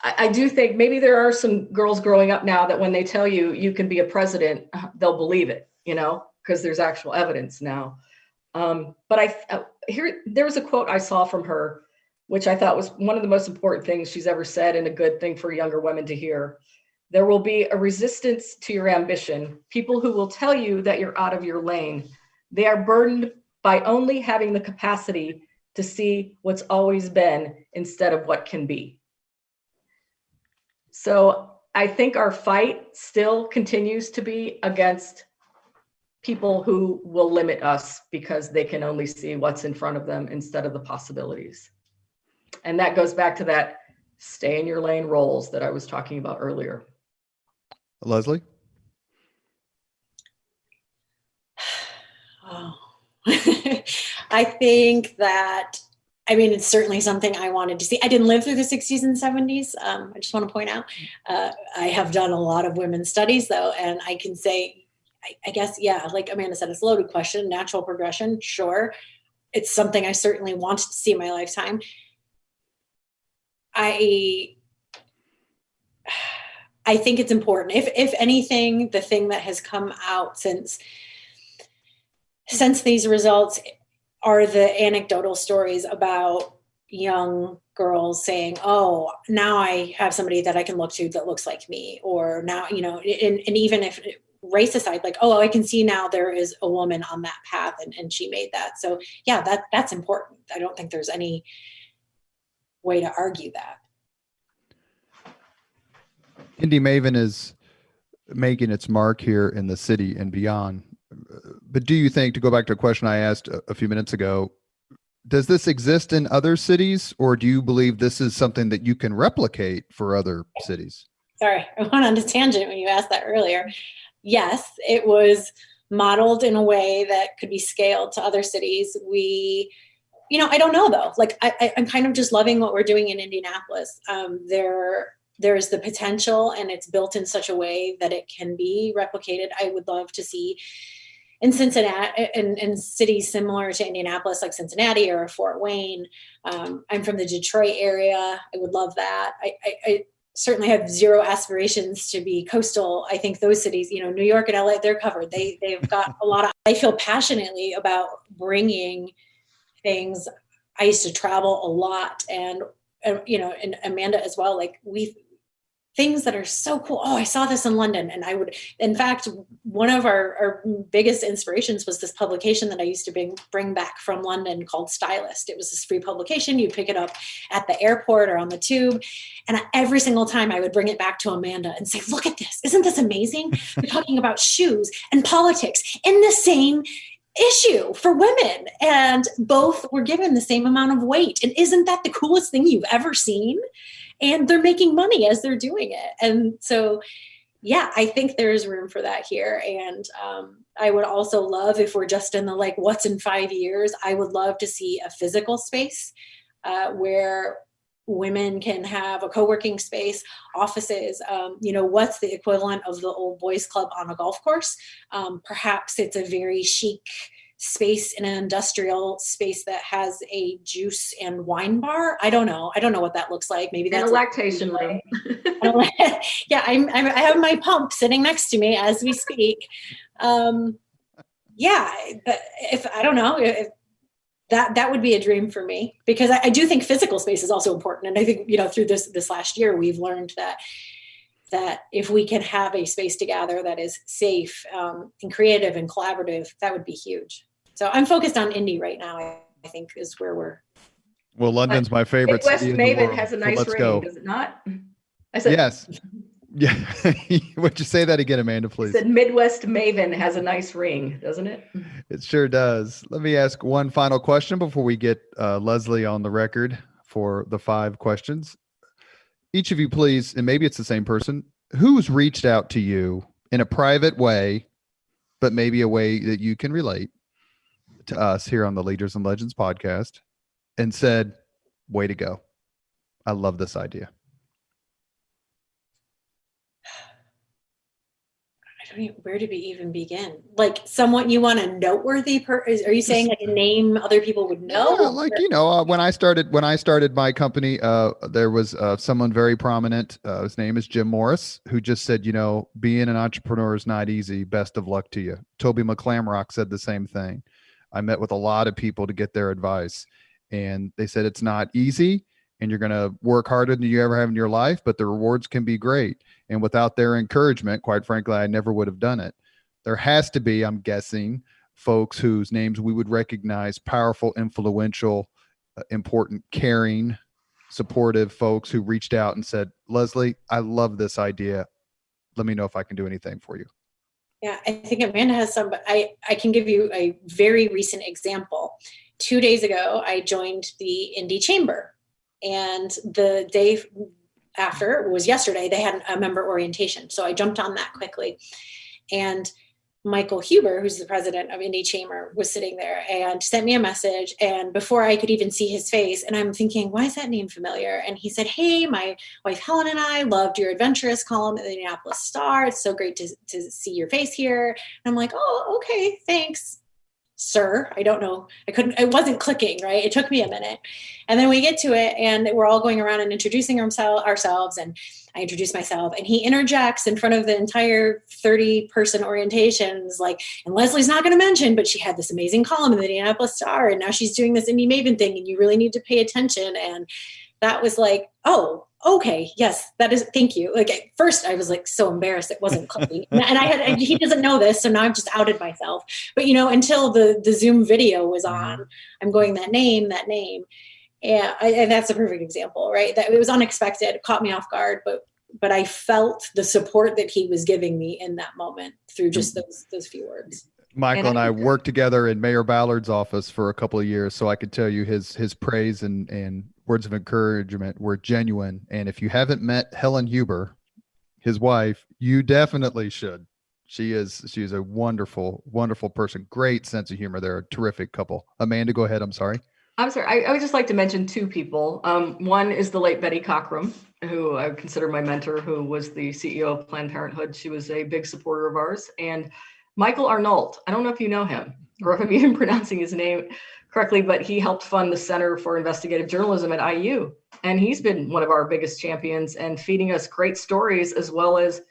I do think maybe there are some girls growing up now that when they tell you you can be a president, they'll believe it, because there's actual evidence now. But there was a quote I saw from her, which I thought was one of the most important things she's ever said, and a good thing for younger women to hear. There will be a resistance to your ambition, people who will tell you that you're out of your lane. They are burdened by only having the capacity to see what's always been instead of what can be. So I think our fight still continues to be against people who will limit us because they can only see what's in front of them instead of the possibilities. And that goes back to that stay in your lane roles that I was talking about earlier. Leslie? Oh. I think that, I mean, it's certainly something I wanted to see. I didn't live through the 60s and 70s. I just want to point out, I have done a lot of women's studies though. And I can say, I guess, yeah, like Amanda said, it's a loaded question, natural progression. Sure. It's something I certainly wanted to see in my lifetime. I think it's important. If anything, the thing that has come out since these results are the anecdotal stories about young girls saying, oh, now I have somebody that I can look to that looks like me, or now, and even if race aside, like, oh, I can see now there is a woman on that path and she made that. So yeah, that's important. I don't think there's any way to argue that. Indy Maven is making its mark here in the city and beyond. But do you think, to go back to a question I asked a few minutes ago, does this exist in other cities, or do you believe this is something that you can replicate for other cities? Sorry, I went on a tangent when you asked that earlier. Yes, it was modeled in a way that could be scaled to other cities. I don't know though. Like I'm kind of just loving what we're doing in Indianapolis. There's the potential, and it's built in such a way that it can be replicated. I would love to see in Cincinnati and cities similar to Indianapolis, like Cincinnati or Fort Wayne. I'm from the Detroit area. I would love that. I certainly have zero aspirations to be coastal. I think those cities, New York and LA, they're covered. They've got a lot of, I feel passionately about bringing things. I used to travel a lot, and Amanda as well. Like things that are so cool. Oh, I saw this in London. And in fact, one of our biggest inspirations was this publication that I used to bring back from London called Stylist. It was this free publication. You'd pick it up at the airport or on the tube. And every single time I would bring it back to Amanda and say, look at this. Isn't this amazing? We're talking about shoes and politics in the same issue for women. And both were given the same amount of weight. And isn't that the coolest thing you've ever seen? And they're making money as they're doing it. And so, yeah, I think there's room for that here. And I would also love, if we're just in the what's in 5 years, I would love to see a physical space where women can have a co-working space, offices, what's the equivalent of the old boys club on a golf course? Perhaps it's a very chic space in an industrial space that has a juice and wine bar. I don't know what that looks like. Maybe that's a lactation room. Yeah, I have my pump sitting next to me as we speak. Yeah, but if that would be a dream for me, because I do think physical space is also important. And I think, through this last year, we've learned that if we can have a space to gather that is safe and creative and collaborative, that would be huge. So I'm focused on Indy right now, I think is where we're. Well, London's my favorite city in the Midwest world, Maven has a nice ring, go. Does it not? I said, yes. Yeah. Would you say that again, Amanda, please? I said Midwest Maven has a nice ring, doesn't it? It sure does. Let me ask one final question before we get Leslie on the record for the 5 questions. Each of you, please, and maybe it's the same person, who's reached out to you in a private way, but maybe a way that you can relate to us here on the Leaders and Legends podcast and said, way to go. I love this idea. Where do we even begin? Like someone you want a noteworthy are you saying like a name other people would know? Yeah, when I started my company, there was someone very prominent. His name is Jim Morris, who just said, being an entrepreneur is not easy. Best of luck to you. Toby McClamrock said the same thing. I met with a lot of people to get their advice, and they said it's not easy, and you're going to work harder than you ever have in your life, but the rewards can be great. And without their encouragement, quite frankly, I never would have done it. There has to be, I'm guessing, folks whose names we would recognize, powerful, influential, important, caring, supportive folks who reached out and said, Leslie, I love this idea. Let me know if I can do anything for you. Yeah, I think Amanda has some, but I can give you a very recent example. 2 days ago, I joined the Indy Chamber, and the day after, it was yesterday, they had a member orientation. So I jumped on that quickly. And Michael Huber, who's the president of Indy Chamber, was sitting there and sent me a message. And before I could even see his face, and I'm thinking, why is that name familiar? And he said, hey, my wife Helen and I loved your adventurous column at the Indianapolis Star. It's so great to see your face here. And I'm like, oh, okay, thanks, sir. I don't know. It wasn't clicking, right? It took me a minute. And then we get to it, and we're all going around and introducing ourselves, and I introduce myself, and he interjects in front of the entire 30-person orientations, like, and Leslie's not going to mention, but she had this amazing column in the Indianapolis Star, and now she's doing this Indy Maven thing, and you really need to pay attention. And that was like, oh, okay, yes, that is, thank you. Like, at first I was like so embarrassed it wasn't clicking, and he doesn't know this, so now I've just outed myself. But until the Zoom video was on, I'm going, that name. Yeah, and that's a perfect example, right? That it was unexpected, it caught me off guard, but I felt the support that he was giving me in that moment through just those few words. Michael and I worked together in Mayor Ballard's office for a couple of years, so I could tell you his praise and words of encouragement were genuine. And if you haven't met Helen Huber, his wife, you definitely should. She is a wonderful, wonderful person. Great sense of humor. They're a terrific couple. Amanda, go ahead. I'm sorry. I would just like to mention two people. One is the late Betty Cockrum, who I consider my mentor, who was the CEO of Planned Parenthood. She was a big supporter of ours. And Michael Arnault, I don't know if you know him or if I'm even pronouncing his name correctly, but he helped fund the Center for Investigative Journalism at IU. And he's been one of our biggest champions and feeding us great stories, as well as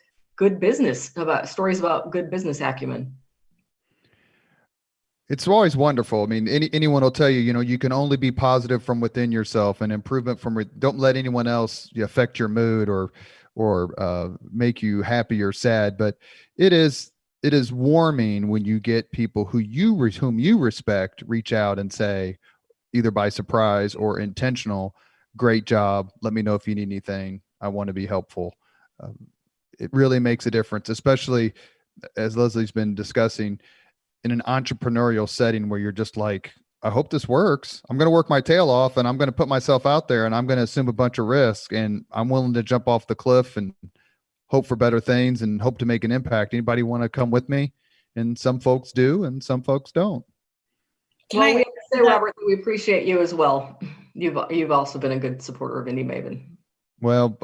stories about good business acumen. It's always wonderful. I mean, anyone will tell you, you can only be positive from within yourself, and improvement don't let anyone else affect your mood or make you happy or sad. But it is warming when you get people whom you respect reach out and say, either by surprise or intentional, great job. Let me know if you need anything. I want to be helpful. It really makes a difference, especially as Leslie's been discussing, in an entrepreneurial setting where you're just like, I hope this works. I'm going to work my tail off, and I'm going to put myself out there, and I'm going to assume a bunch of risk, and I'm willing to jump off the cliff and hope for better things and hope to make an impact. Anybody want to come with me? And some folks do, and some folks don't. We have to say, Robert, that we appreciate you as well. You've also been a good supporter of Indy Maven. Well,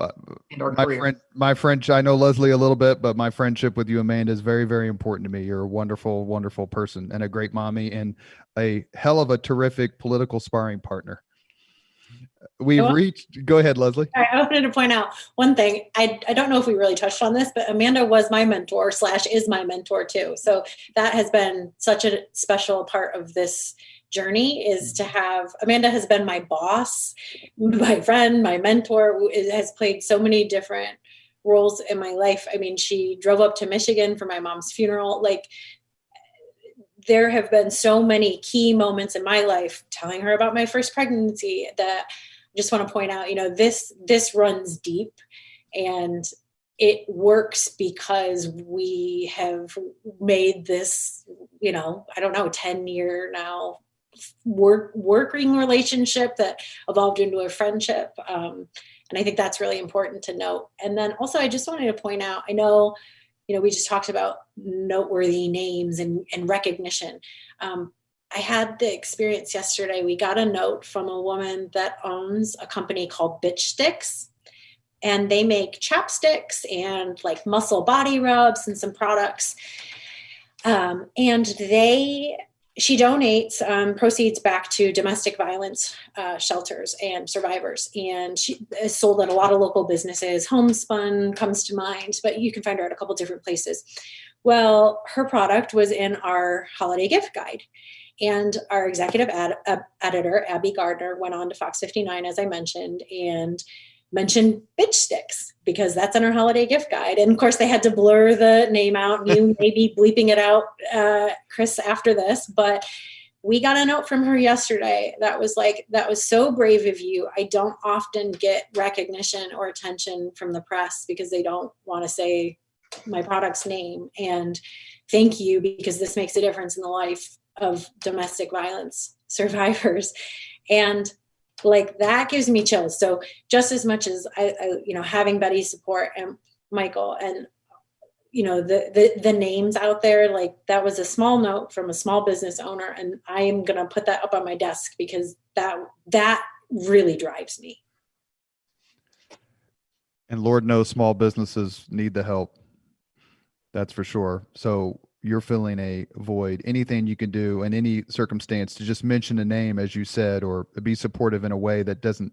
my friend, I know Leslie a little bit, but my friendship with you, Amanda, is very, very important to me. You're a wonderful, wonderful person and a great mommy and a hell of a terrific political sparring partner. Go ahead, Leslie. I wanted to point out one thing. I don't know if we really touched on this, but Amanda was my mentor / is my mentor too. So that has been such a special part of this journey, is to have Amanda has been my boss, my friend, my mentor, who has played so many different roles in my life. I mean, she drove up to Michigan for my mom's funeral. Like, there have been so many key moments in my life, telling her about my first pregnancy, that I just want to point out, this runs deep, and it works because we have made this, 10-year now working relationship that evolved into a friendship. And I think that's really important to note. And then also, I just wanted to point out, I know, we just talked about noteworthy names and recognition. I had the experience yesterday. We got a note from a woman that owns a company called Bitch Sticks, and they make chapsticks and like muscle body rubs and some products. And she donates proceeds back to domestic violence shelters and survivors. And she is sold at a lot of local businesses. Homespun comes to mind, but you can find her at a couple different places. Well, her product was in our holiday gift guide. And our executive editor, Abby Gardner, went on to Fox 59, as I mentioned, and mentioned Bitch Sticks because that's in our holiday gift guide. And of course, they had to blur the name out. You may be bleeping it out, Chris, after this. But we got a note from her yesterday that was like, that was so brave of you. I don't often get recognition or attention from the press because they don't want to say my product's name. And thank you, because this makes a difference in the life of domestic violence survivors. And like, that gives me chills. So just as much as I having Betty's support and Michael and, the names out there, like, that was a small note from a small business owner. And I am going to put that up on my desk because that really drives me. And Lord knows small businesses need the help. That's for sure. So you're filling a void. Anything you can do in any circumstance to just mention a name, as you said, or be supportive in a way that doesn't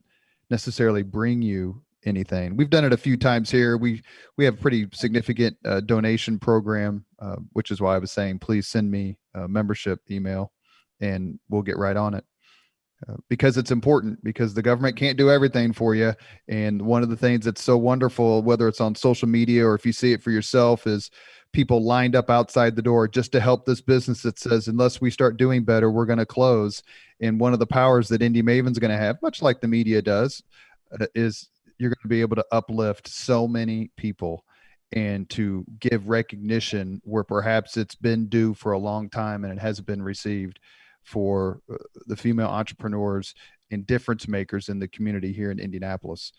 necessarily bring you anything. We've done it a few times here. We have a pretty significant donation program, which is why I was saying, please send me a membership email and we'll get right on it. Because it's important, because the government can't do everything for you. And one of the things that's so wonderful, whether it's on social media or if you see it for yourself, is people lined up outside the door just to help this business that says, unless we start doing better, we're going to close. And one of the powers that Indy Maven's going to have, much like the media does, is you're going to be able to uplift so many people and to give recognition where perhaps it's been due for a long time and it hasn't been received, for the female entrepreneurs and difference makers in the community here in Indianapolis.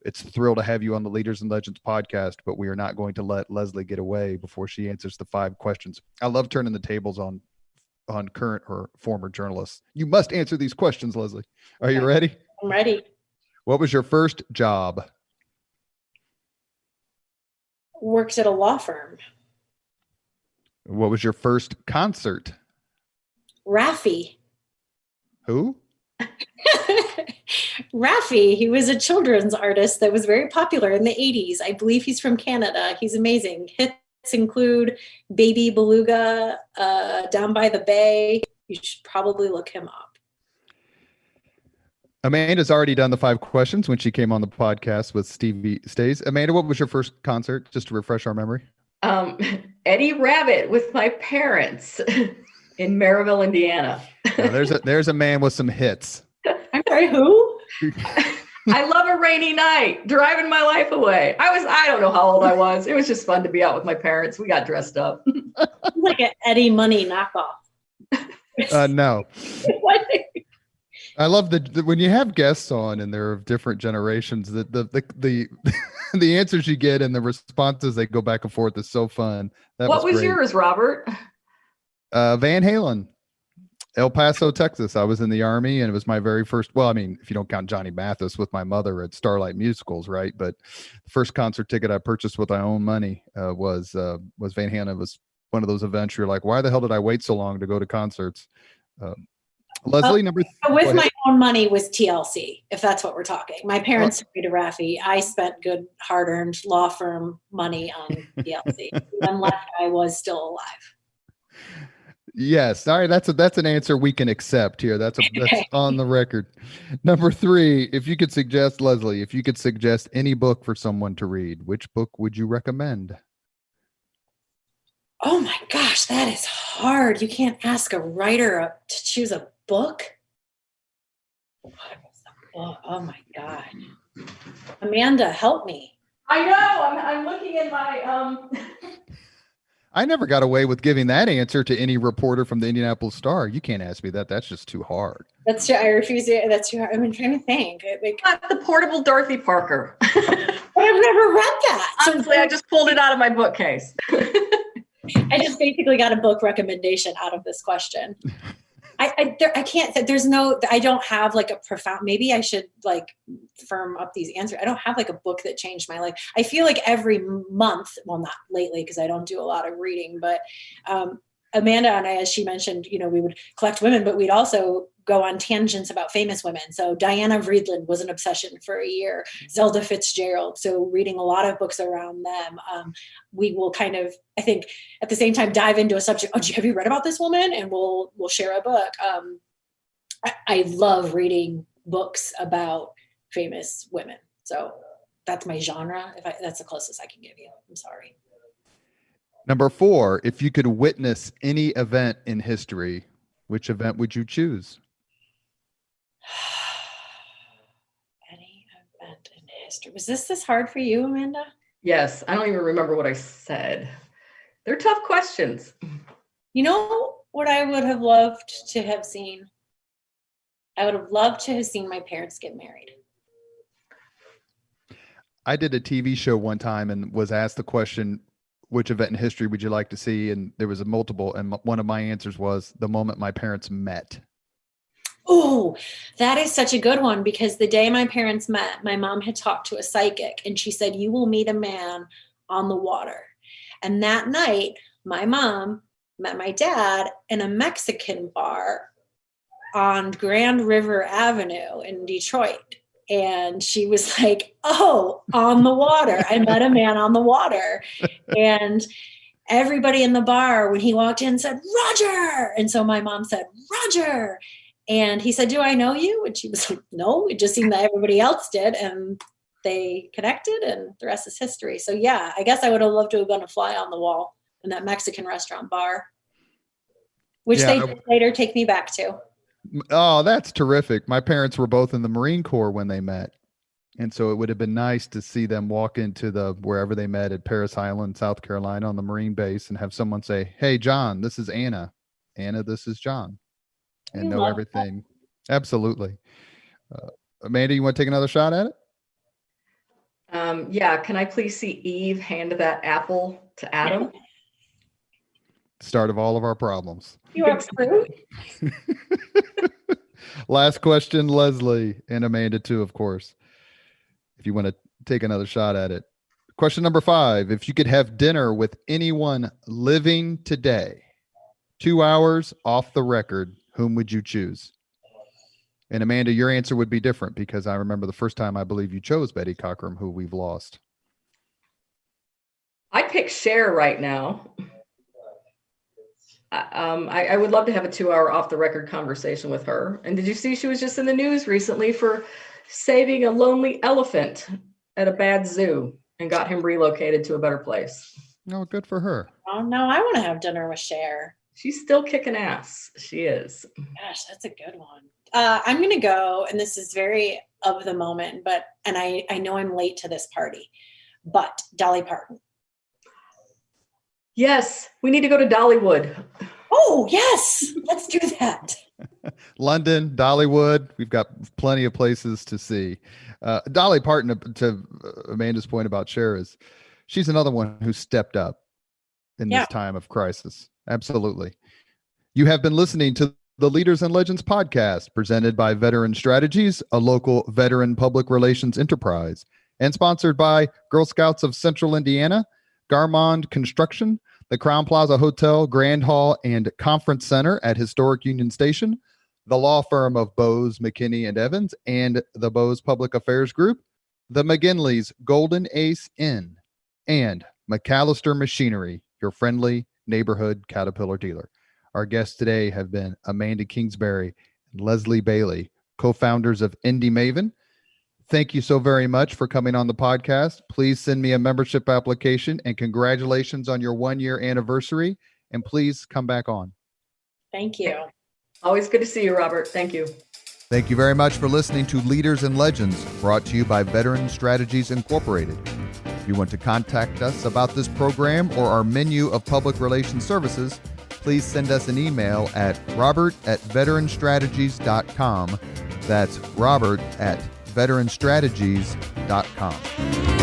It's a thrill to have you on the Leaders and Legends podcast, but we are not going to let Leslie get away before she answers the 5 questions. I love turning the tables on current or former journalists. You must answer these questions, Leslie. Are you ready? I'm ready. What was your first job? Worked at a law firm. What was your first concert? Raffi. Who? Raffi. He was a children's artist that was very popular in the 80s. I believe he's from Canada. He's amazing. Hits include Baby Beluga, Down by the Bay. You should probably look him up. Amanda's already done the 5 questions when she came on the podcast with Stevie Stays. Amanda, what was your first concert, just to refresh our memory? Eddie Rabbit with my parents in Maryville, Indiana. There's a man with some hits. I'm sorry, who? I love a rainy night, driving my life away. I don't know how old I was. It was just fun to be out with my parents. We got dressed up. Like an Eddie Money knockoff. No. I love when you have guests on and they're of different generations, the answers you get and the responses they go back and forth is so fun. What was yours, Robert? Van Halen, El Paso, Texas. I was in the Army and it was my very first, well, I mean, if you don't count Johnny Mathis with my mother at Starlight Musicals, right? But the first concert ticket I purchased with my own money was Van Halen. It was one of those events you're like, why the hell did I wait so long to go to concerts? Leslie, with my own money was TLC, if that's what we're talking. My parents took me to Raffi. I spent good hard-earned law firm money on TLC. Unless I was still alive. Yes. All right. That's an answer we can accept here. That's on the record. Number 3, Leslie, if you could suggest any book for someone to read, which book would you recommend? Oh my gosh, that is hard. You can't ask a writer to choose a book. Oh my God. Amanda, help me. I know. I'm looking in my I never got away with giving that answer to any reporter from the Indianapolis Star. You can't ask me that. That's just too hard. That's true. I refuse it. That's too hard. I'm trying to think. The Portable Dorothy Parker. I've never read that. Honestly, I just pulled it out of my bookcase. I just basically got a book recommendation out of this question. I can't, I don't have like a profound, maybe I should like firm up these answers. I don't have like a book that changed my life. I feel like every month, well, not lately, because I don't do a lot of reading, but Amanda and I, as she mentioned, we would collect women, but we'd also go on tangents about famous women. So Diana Vreeland was an obsession for a year, Zelda Fitzgerald. So reading a lot of books around them. We will kind of, I think at the same time, dive into a subject. Oh, have you read about this woman? And we'll share a book. I love reading books about famous women. So that's my genre. That's the closest I can give you. I'm sorry. Number 4, if you could witness any event in history, Which event would you choose? Any event in history. Was this hard for you, Amanda? Yes, I don't even remember what I said. They're tough questions. You know what I would have loved to have seen? I would have loved to have seen my parents get married. I did a TV show one time and was asked the question, which event in history would you like to see? And there was a multiple. And one of my answers was the moment my parents met. Oh, that is such a good one, because the day my parents met, my mom had talked to a psychic and she said, you will meet a man on the water. And that night, my mom met my dad in a Mexican bar on Grand River Avenue in Detroit. And she was like, oh, on the water. I met a man on the water. And everybody in the bar, when he walked in, said, Roger. And so my mom said, Roger. And he said, do I know you? And she was like, no, it just seemed that everybody else did. And they connected and the rest is history. So yeah, I guess I would have loved to have been a fly on the wall in that Mexican restaurant bar, which they did later take me back to. Oh, that's terrific. My parents were both in the Marine Corps when they met. And so it would have been nice to see them walk into wherever they met at Paris Island, South Carolina on the Marine base and have someone say, hey, John, this is Anna. Anna, this is John. And know everything. That. Absolutely. Amanda, you want to take another shot at it? Yeah. Can I please see Eve hand that apple to Adam? Start of all of our problems. You are true. Last question, Leslie, and Amanda too, of course, if you want to take another shot at it. Question number 5. If you could have dinner with anyone living today, 2 hours off the record, whom would you choose? And Amanda, your answer would be different because I remember the first time I believe you chose Betty Cockrum, who we've lost. I pick Cher right now. I would love to have a 2-hour off the record conversation with her. And did you see she was just in the news recently for saving a lonely elephant at a bad zoo and got him relocated to a better place? Oh, good for her. Oh no, I want to have dinner with Cher. She's still kicking ass. She is. Gosh, that's a good one. I'm going to go, and this is very of the moment, and I know I'm late to this party, but Dolly Parton. Yes, we need to go to Dollywood. Oh, yes. Let's do that. London, Dollywood. We've got plenty of places to see. Dolly Parton, to Amanda's point about Cher, she's another one who stepped up in this time of crisis. Absolutely. You have been listening to the Leaders and Legends podcast, presented by Veteran Strategies, a local veteran public relations enterprise, and sponsored by Girl Scouts of Central Indiana, Garmond Construction, the Crown Plaza Hotel, Grand Hall, and Conference Center at Historic Union Station, the law firm of Bose, McKinney, and Evans, and the Bose Public Affairs Group, the McGinley's Golden Ace Inn, and McAllister Machinery, your friendly neighborhood Caterpillar dealer. Our guests today have been Amanda Kingsbury and Leslie Bailey, co-founders of Indy Maven. Thank you so very much for coming on the podcast. Please send me a membership application, and congratulations on your 1-year anniversary. And please come back on. Thank you. Always good to see you, Robert. Thank you. Thank you very much for listening to Leaders and Legends, brought to you by Veteran Strategies Incorporated. If you want to contact us about this program or our menu of public relations services, please send us an email at robert@veteranstrategies.com. That's robert@veteranstrategies.com.